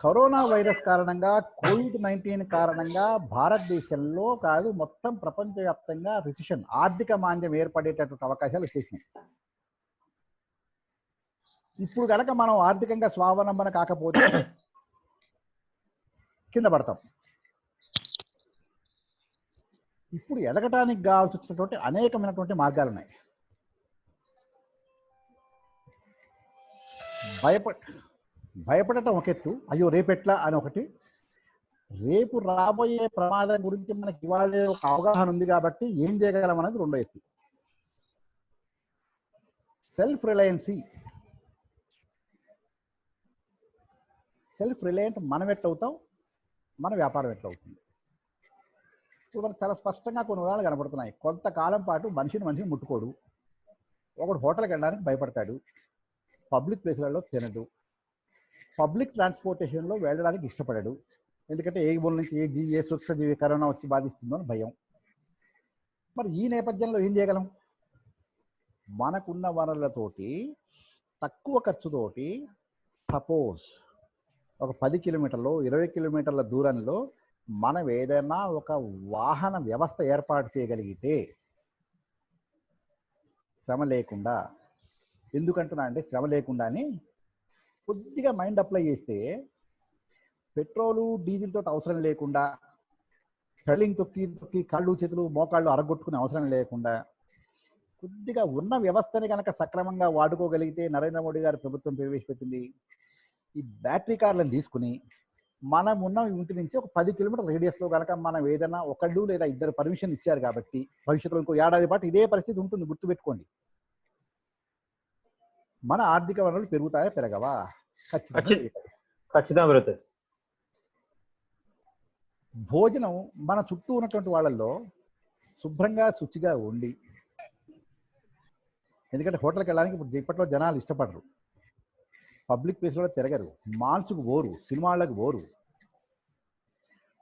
కరోనా వైరస్ కారణంగా, COVID-19 కారణంగా భారతదేశంలో కాదు మొత్తం ప్రపంచవ్యాప్తంగా రిసెషన్, ఆర్థిక మాంద్యం ఏర్పడేటటువంటి అవకాశాలు వచ్చేసినాయి. ఇప్పుడు కనుక మనం ఆర్థికంగా స్వావలంబన కాకపోతే కింద పడతాం. ఇప్పుడు ఎదగటానికి కావాల్సి వచ్చినటువంటి అనేకమైనటువంటి మార్గాలు ఉన్నాయి. భయపడటం ఒక ఎత్తు, అయ్యో రేపెట్లా అని ఒకటి, రేపు రాబోయే ప్రమాదం గురించి మనకి ఇవాళ ఒక అవగాహన ఉంది కాబట్టి ఏం చేయగలం అనేది రెండో ఎత్తు. సెల్ఫ్ రిలయంట్ మనం ఎట్లవుతాం, మన వ్యాపారం ఎట్లవుతుంది. ఇప్పుడు మనకు చాలా స్పష్టంగా కొన్ని ఉదాహరణలు కనపడుతున్నాయి. కొంతకాలం పాటు మనిషిని ముట్టుకోడు, ఒకడు హోటల్కి వెళ్ళడానికి భయపడతాడు, పబ్లిక్ ప్లేస్లలో తినడు, పబ్లిక్ ట్రాన్స్పోర్టేషన్లో వెళ్ళడానికి ఇష్టపడడు, ఎందుకంటే ఏ ఊళ్ళ నుంచి ఏ సూక్ష్మజీవి కరోనా వచ్చి బాధిస్తుందో అని భయం. మరి ఈ నేపథ్యంలో ఏం చేయగలం? మనకున్న వనరులతోటి తక్కువ ఖర్చుతోటి సపోజ్ ఒక 10 కిలోమీటర్లు 20 కిలోమీటర్ల దూరంలో మనం ఏదైనా ఒక వాహన వ్యవస్థ ఏర్పాటు చేయగలిగితే శ్రమ లేకుండా, ఎందుకంటున్నా అంటే శ్రమ లేకుండానే కొద్దిగా మైండ్ అప్లై చేస్తే పెట్రోలు డీజిల్ తోటి అవసరం లేకుండా షెల్లింగ్ తొక్కి తొక్కి కాళ్ళు చేతులు మోకాళ్ళు అరగొట్టుకునే అవసరం లేకుండా కొద్దిగా ఉన్న వ్యవస్థని కనుక సక్రమంగా వాడుకోగలిగితే నరేంద్ర మోడీ గారి ప్రభుత్వం ప్రవేశపెట్టింది ఈ బ్యాటరీ కార్లను తీసుకుని మనం ఉన్న ఇంటి నుంచి ఒక 10 కిలోమీటర్ రేడియస్లో కనుక మనం ఏదైనా ఒకళ్ళు లేదా ఇద్దరు పర్మిషన్ ఇచ్చారు కాబట్టి భవిష్యత్తులో ఇంకో ఏడాది పాటు ఇదే పరిస్థితి ఉంటుంది, గుర్తుపెట్టుకోండి. మన ఆర్థిక వనరులు పెరుగుతాయా పెరగవా? ఖచ్చితంగా పెరుగుతాయి. భోజనం మన చుట్టూ ఉన్నటువంటి వాళ్ళల్లో శుభ్రంగా శుచిగా ఉండి, ఎందుకంటే హోటల్కి వెళ్ళడానికి ఇప్పుడు ఇప్పట్లో జనాలు ఇష్టపడరు, పబ్లిక్ ప్లేస్లో తిరగరు, మాల్స్కు పోరు, సినిమాలకు పోరు.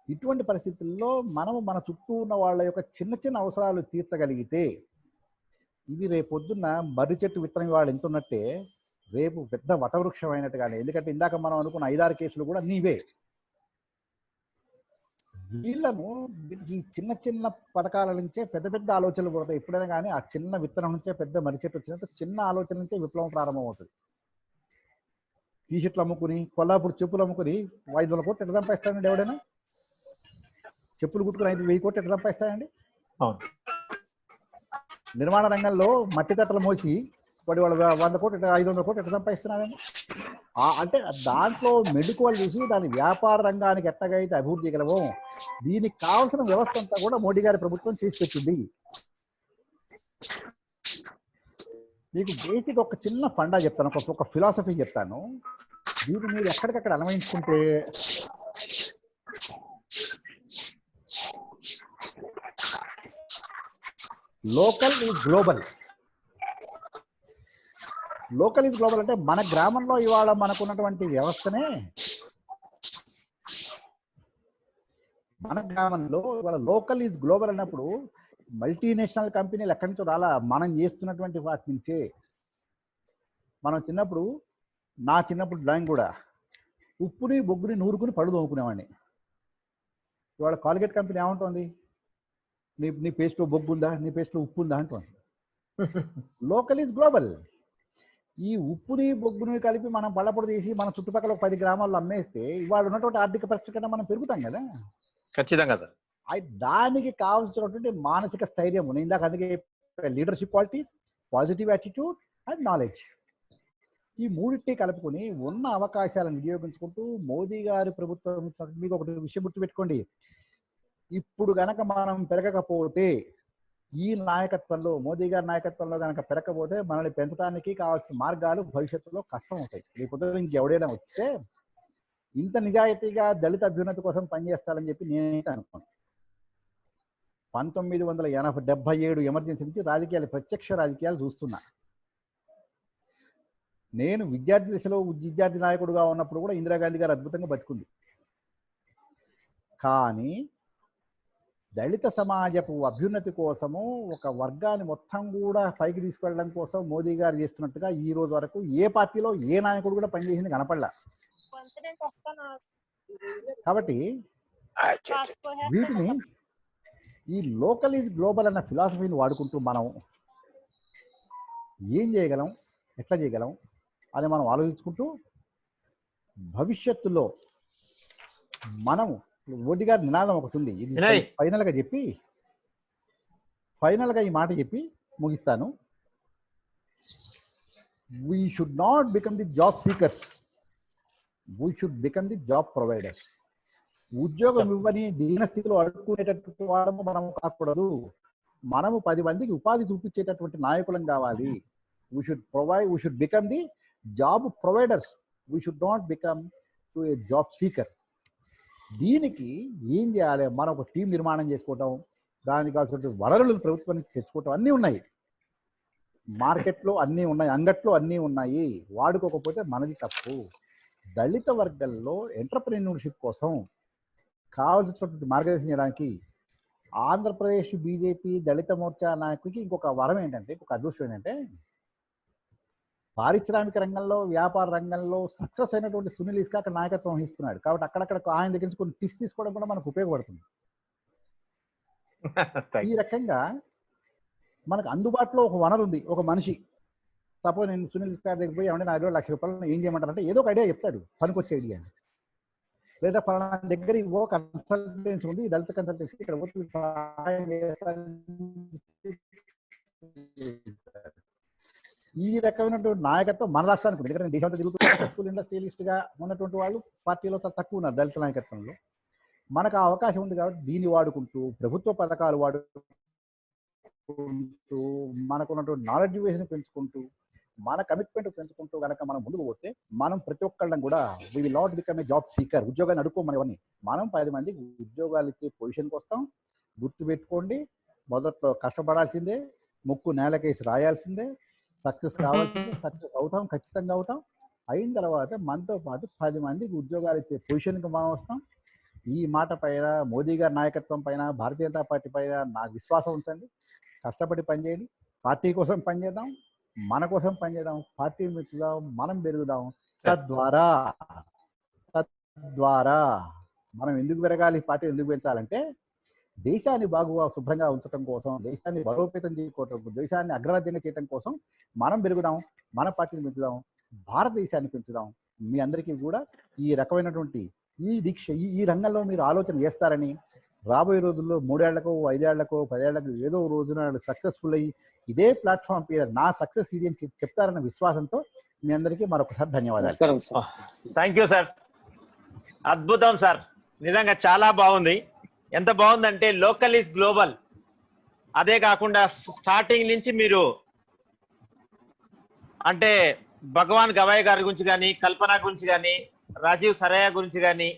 ఇటువంటి పరిస్థితుల్లో మనము మన చుట్టూ ఉన్న వాళ్ళ యొక్క చిన్న చిన్న అవసరాలు తీర్చగలిగితే ఇది రేపొద్దున్న మర్రి చెట్టు విత్తనం వాళ్ళు ఎంత ఉన్నట్టే రేపు పెద్ద వటవృక్షం అయినట్టుగానే. ఎందుకంటే ఇందాక మనం అనుకున్న 5-6 కేసులు కూడా నీవే. వీళ్ళను ఈ చిన్న చిన్న పథకాల నుంచే పెద్ద పెద్ద ఆలోచనలు పడతాయి. ఎప్పుడైనా కానీ ఆ చిన్న విత్తనం నుంచే పెద్ద మర్రి చెట్టు వచ్చినట్టు చిన్న ఆలోచన నుంచే విప్లవం ప్రారంభమవుతుంది. టీషర్ట్లు అమ్ముకుని కొల్లాపూర్ చెప్పులు అమ్ముకుని 500 కోట్లు ఎట్లా సంపాదిస్తాడండి? ఎవడైనా చెప్పులు కుట్టుకుని 5,000 కోట్లు ఎట్లా సంపాదిస్తాడండి? అవును. నిర్మాణ రంగంలో మట్టి తట్టలు మోసి వాడు వాళ్ళు 100 కోట్లు 500 కోట్లు ఎట్లా సంపాదిస్తున్నాడండి? అంటే దాంట్లో మెడుకోలు చూసి దాని వ్యాపార రంగానికి ఎట్టగైతే అభివృద్ధి చేయగలమో దీనికి కావాల్సిన వ్యవస్థ అంతా కూడా మోడీ గారి ప్రభుత్వం చేసి పెట్టింది. మీకు బేసిక్ ఒక చిన్న ఫండా చెప్తాను, ఒక ఫిలాసఫీ చెప్తాను. దీన్ని మీరు ఎక్కడికక్కడ అన్వయించుకుంటే local is global. Local is global అంటే మన గ్రామంలో ఇవాళ మనకున్నటువంటి వ్యవస్థనే మన గ్రామంలో ఇవాళ లోకల్ ఈజ్ గ్లోబల్ అన్నప్పుడు మల్టీనేషనల్ కంపెనీలు ఎక్కడి నుంచో రాలా, మనం చేస్తున్నటువంటి వాటి నుంచే. మనం నా చిన్నప్పుడు డ్రాయింగ్ కూడా ఉప్పుని బొగ్గుని నూరుకుని పళ్ళు తోముకునేవాడిని. ఇవాళ కాల్గేట్ కంపెనీ ఏమంటుంది? నీ పేస్ట్లో బొగ్గు ఉందా, నీ పేస్ట్లో ఉప్పు ఉందా అంటుంది. Local is global. ఈ ఉప్పుని బొగ్గుని కలిపి మనం పళ్ళపొడి తీసి మన చుట్టుపక్కల 10 గ్రామాల్లో అమ్మేస్తే ఇవాళ ఉన్నటువంటి ఆర్థిక పరిస్థితి కన్నా మనం పెరుగుతాం కదా. ఖచ్చితంగా దానికి కావాల్సినటువంటి మానసిక స్థైర్యం, ఇందాక అందుకే leadership qualities, positive attitude and knowledge, ఈ మూడింటిని కలుపుకొని ఉన్న అవకాశాలను వినియోగించుకుంటూ మోదీ గారి ప్రభుత్వం. మీకు ఒకటి విషయం గుర్తుపెట్టుకోండి, ఇప్పుడు గనక మనం పెరగకపోతే ఈ నాయకత్వంలో మోదీ గారి నాయకత్వంలో కనుక పెరగకపోతే మనల్ని పెంచడానికి కావాల్సిన మార్గాలు భవిష్యత్తులో కష్టం అవుతాయి. లేకపోతే ఇంకెవడైనా వస్తే ఇంత నిజాయితీగా దళిత అభ్యున్నతి కోసం పనిచేస్తారని చెప్పి నేనైతే అనుకున్నాను. 1977 ఎమర్జెన్సీ నుంచి ప్రత్యక్ష రాజకీయాలు చూస్తున్నా. నేను విద్యార్థి దశలో విద్యార్థి నాయకుడుగా ఉన్నప్పుడు కూడా ఇందిరాగాంధీ గారు అద్భుతంగా బతుకుంది. కానీ దళిత సమాజపు అభ్యున్నతి కోసము ఒక వర్గాన్ని మొత్తం కూడా పైకి తీసుకెళ్ళడం కోసం మోదీ గారు చేస్తున్నట్టుగా ఈ రోజు వరకు ఏ పార్టీలో ఏ నాయకుడు కూడా పనిచేసింది కనపడలా. కాబట్టి వీటిని ఈ లోకల్ ఈజ్ గ్లోబల్ అన్న ఫిలాసఫీని వాడుకుంటూ మనం ఏం చేయగలం, ఎట్లా చేయగలం అని మనం ఆలోచించుకుంటూ భవిష్యత్తులో మనము మోదీ గారి నినాదం ఒకటి ఉంది, ఇది ఫైనల్గా ఈ మాట చెప్పి ముగిస్తాను. We should not become the job seekers, we should become the job providers. ఉద్యోగం ఇవ్వని దీనస్థితిలో అడుక్కునేటటువంటి వాళ్ళము మనము కాకూడదు. మనము 10 మందికి ఉపాధి చూపించేటటువంటి నాయకులం కావాలి. We should become the job providers, we should not become to A job seeker. దీనికి ఏం చేయాలి? మనం ఒక టీం నిర్మాణం చేసుకోవటం, దానికి కావాల్సినటువంటి వనరులను ప్రభుత్వం నుంచి తెచ్చుకోవటం అన్నీ ఉన్నాయి. మార్కెట్లో అన్నీ ఉన్నాయి, అంగట్లో అన్నీ ఉన్నాయి. వాడుకోకపోతే మనది తప్పు. దళిత వర్గాల్లో ఎంటర్‌ప్రెన్యూర్‌షిప్ కోసం కావాల్సినటువంటి మార్గదర్శనం చేయడానికి ఆంధ్రప్రదేశ్ బీజేపీ దళిత మోర్చా నాయకుడికి ఇంకొక వరం ఏంటంటే, ఇంకొక అదృష్టం ఏంటంటే, పారిశ్రామిక రంగంలో వ్యాపార రంగంలో సక్సెస్ అయినటువంటి సునీల్ ఇస్కా అక్కడ నాయకత్వం వహిస్తున్నాడు. కాబట్టి అక్కడక్కడ ఆయన దగ్గర నుంచి కొన్ని టిప్స్ తీసుకోవడం కూడా మనకు ఉపయోగపడుతుంది. ఈ రకంగా మనకు అందుబాటులో ఒక వనరు ఉంది, ఒక మనిషి. సపోజ్ నేను సునీల్ ఇస్కా దగ్గర పోయి ఏమంటే నా దగ్గర ₹1,00,000 ఏం చేయమంటారంటే ఏదో ఒక ఐడియా చెప్తాడు, పనికొచ్చే ఐడియా. లేదా ఫలానా దగ్గర ఇవో కన్సల్టెన్సీ ఉంది, దళిత కన్సల్టెన్సీ ఇక్కడ వచ్చి సహాయం ఈ రకమైనటువంటి నాయకత్వం మన రాష్ట్రానికి ఉంది. ఎందుకంటే దేశంతో తిరుగుతున్న సక్సెస్ఫుల్ ఇండస్ట్రియలిస్ట్ గా ఉన్నటువంటి వాళ్ళు పార్టీలో తక్కువ ఉన్నారు దళిత నాయకత్వంలో. మనకు ఆ అవకాశం ఉంది కాబట్టి దీన్ని వాడుకుంటూ ప్రభుత్వ పథకాలు వాడుకుంటూ మనకున్నటువంటి నాలెడ్జ్ బేస్ని పెంచుకుంటూ మన కమిట్మెంట్ పెంచుకుంటూ కనుక మనం ముందుకు పోతే మనం ప్రతి ఒక్కళ్ళం కూడా we will not become a job seeker. ఉద్యోగాన్ని అడుక్కోమనివన్నీ మనం 10 మందికి ఉద్యోగాలు ఇచ్చే పొజిషన్కి వస్తాం. గుర్తుపెట్టుకోండి, మొదట్లో కష్టపడాల్సిందే, ముక్కు నేలకేసి రాయాల్సిందే, సక్సెస్ కావాల్సిందే, సక్సెస్ అవుతాం, ఖచ్చితంగా అవుతాం. అయిన తర్వాత మనతో పాటు 10 మందికి ఉద్యోగాలు ఇచ్చే పొజిషన్కి మనం వస్తాం. ఈ మాట పైన మోదీ గారి నాయకత్వం పైన భారతీయ జనతా పార్టీ పైన నాకు విశ్వాసం ఉంచండి. కష్టపడి పనిచేయండి, పార్టీ కోసం పనిచేద్దాం, మన కోసం పనిచేద్దాం, పార్టీని పెంచుదాం, మనం పెరుగుదాం. తద్వారా మనం ఎందుకు పెరగాలి, పార్టీ ఎందుకు పెంచాలంటే దేశాన్ని బాగుగా శుభ్రంగా ఉంచడం కోసం, దేశాన్ని బలోపేతం చేయడం, దేశాన్ని అగ్రరాజ్యంగా చేయడం కోసం మనం పెరుగుదాం, మన పార్టీని పెంచుదాం, భారతదేశాన్ని పెంచుదాం. మీ అందరికీ కూడా ఈ రకమైనటువంటి ఈ దీక్ష ఈ రంగంలో మీరు ఆలోచన చేస్తారని, రాబోయే రోజుల్లో 3 ఏళ్లకో 5 ఏళ్లకో 10 ఏళ్లకు ఏదో రోజున సక్సెస్ఫుల్ అయ్యి ఇదే ప్లాట్ఫామ్ మీద నా సక్సెస్ ఇది అని చెప్తారన్న విశ్వాసంతో మీ అందరికీ మరొకసారి ధన్యవాదాలు. Thank you sir. అద్భుతం సార్, నిజంగా చాలా బాగుంది. ఎంత బాగుందంటే లోకల్ ఈజ్ గ్లోబల్. అదే కాకుండా స్టార్టింగ్ నుంచి మీరు అంటే భగవాన్ గవాయ్ గారి గురించి కానీ, కల్పన గురించి కానీ, రాజీవ్ సరయ్య గురించి కానీ,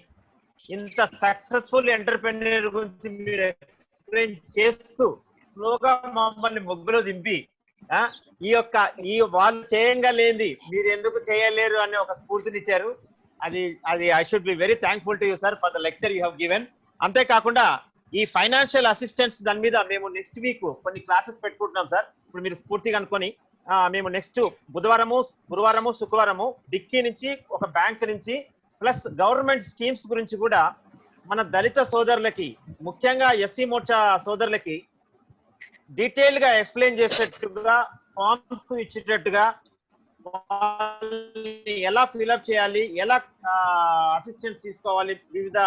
ఇంత సక్సెస్ఫుల్ ఎంటర్ప్రెన్యూర్ గురించి మీరు ఎక్స్ప్లెయిన్ చేస్తూ స్లోగా మమ్మల్ని ముగ్గులో దింపి ఈ వాళ్ళు చేయంగా లేనిది మీరు ఎందుకు చేయలేరు అనే ఒక స్ఫూర్తినిచ్చారు. అది I should be very thankful to you sir for the lecture you have given. అంతేకాకుండా ఈ ఫైనాన్షియల్ అసిస్టెన్స్ దాని మీద మేము నెక్స్ట్ వీక్ కొన్ని క్లాసెస్ పెట్టుకుంటున్నాం సార్. ఇప్పుడు మీరు స్ఫూర్తిగా అనుకొని మేము నెక్స్ట్ బుధవారము, గురువారము, శుక్రవారము డిక్కీ నుంచి ఒక బ్యాంక్ నుంచి ప్లస్ గవర్నమెంట్ స్కీమ్స్ గురించి కూడా మన దళిత సోదరులకి, ముఖ్యంగా ఎస్సీ మోర్చా సోదరులకి డీటెయిల్ గా ఎక్స్ప్లెయిన్ చేసేటట్టుగా, ఫార్మ్స్ ఇచ్చేటట్టుగా, ఎలా ఫిల్అప్ చేయాలి, ఎలా అసిస్టెన్స్ తీసుకోవాలి, వివిధ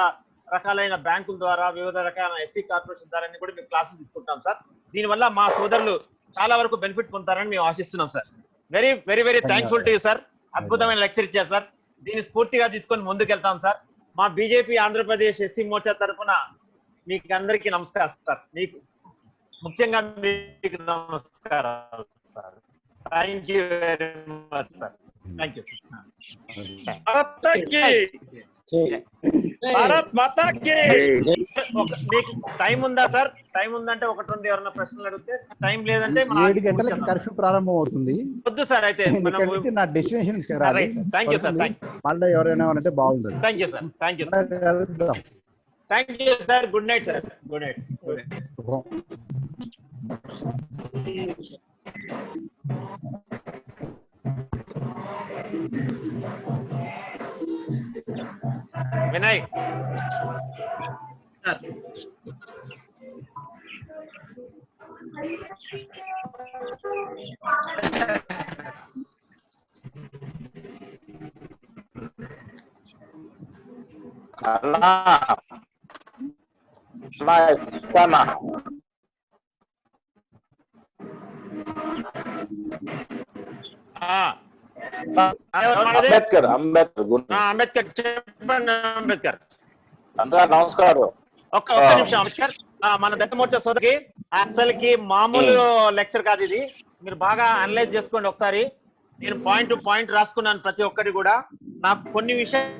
రకాలైన బ్యాంకుల ద్వారా, వివిధ రకాల ఎస్సీ కార్పొరేషన్ ద్వారా కూడా మేము క్లాసులు తీసుకుంటాం సార్. దీనివల్ల మా సోదరులు చాలా వరకు బెనిఫిట్ పొందుతారని మేము ఆశిస్తున్నాం sir. Very very very thankful to you sir. అద్భుతమైన లెక్చర్ ఇచ్చారు సార్. దీన్ని స్ఫూర్తిగా తీసుకొని ముందుకెళ్తాం సార్. మా బీజేపీ ఆంధ్రప్రదేశ్ ఎస్సీ మోర్చా తరఫున మీకు అందరికీ నమస్కారం సార్. మీకు ముఖ్యంగా మీకు నమస్కారం sir. Thank you very much sir. Thank you. Bharat మాతాకి. మీకు టైం ఉందా సార్? టైం ఉందంటే 1-2 ఎవరైనా ప్రశ్నలు అడిగితే, టైం లేదంటే 7 గంటలకి కర్ఫ్యూ ప్రారంభం అవుతుంది. వద్దు సార్, అయితే నా డెస్టినేషన్ చేరాలి. Thank you sir. మళ్ళీ ఎవరైనా అంటే బాగుంటుంది. Thank you sir. Thank you sir. Good night sir. Good night. Vinay sir, Ambedkar చెప్పండి. అంబేద్కర్ నమస్కారం. ఒక్క నిమిషం అంబేద్కర్. మన దళిత మోర్చా సోదరికి అసలుకి మామూలు లెక్చర్ కాదు ఇది. మీరు బాగా అనలైజ్ చేసుకోండి ఒకసారి. నేను పాయింట్ టు పాయింట్ రాసుకున్నాను ప్రతి ఒక్కటి కూడా. నాకు కొన్ని విషయాలు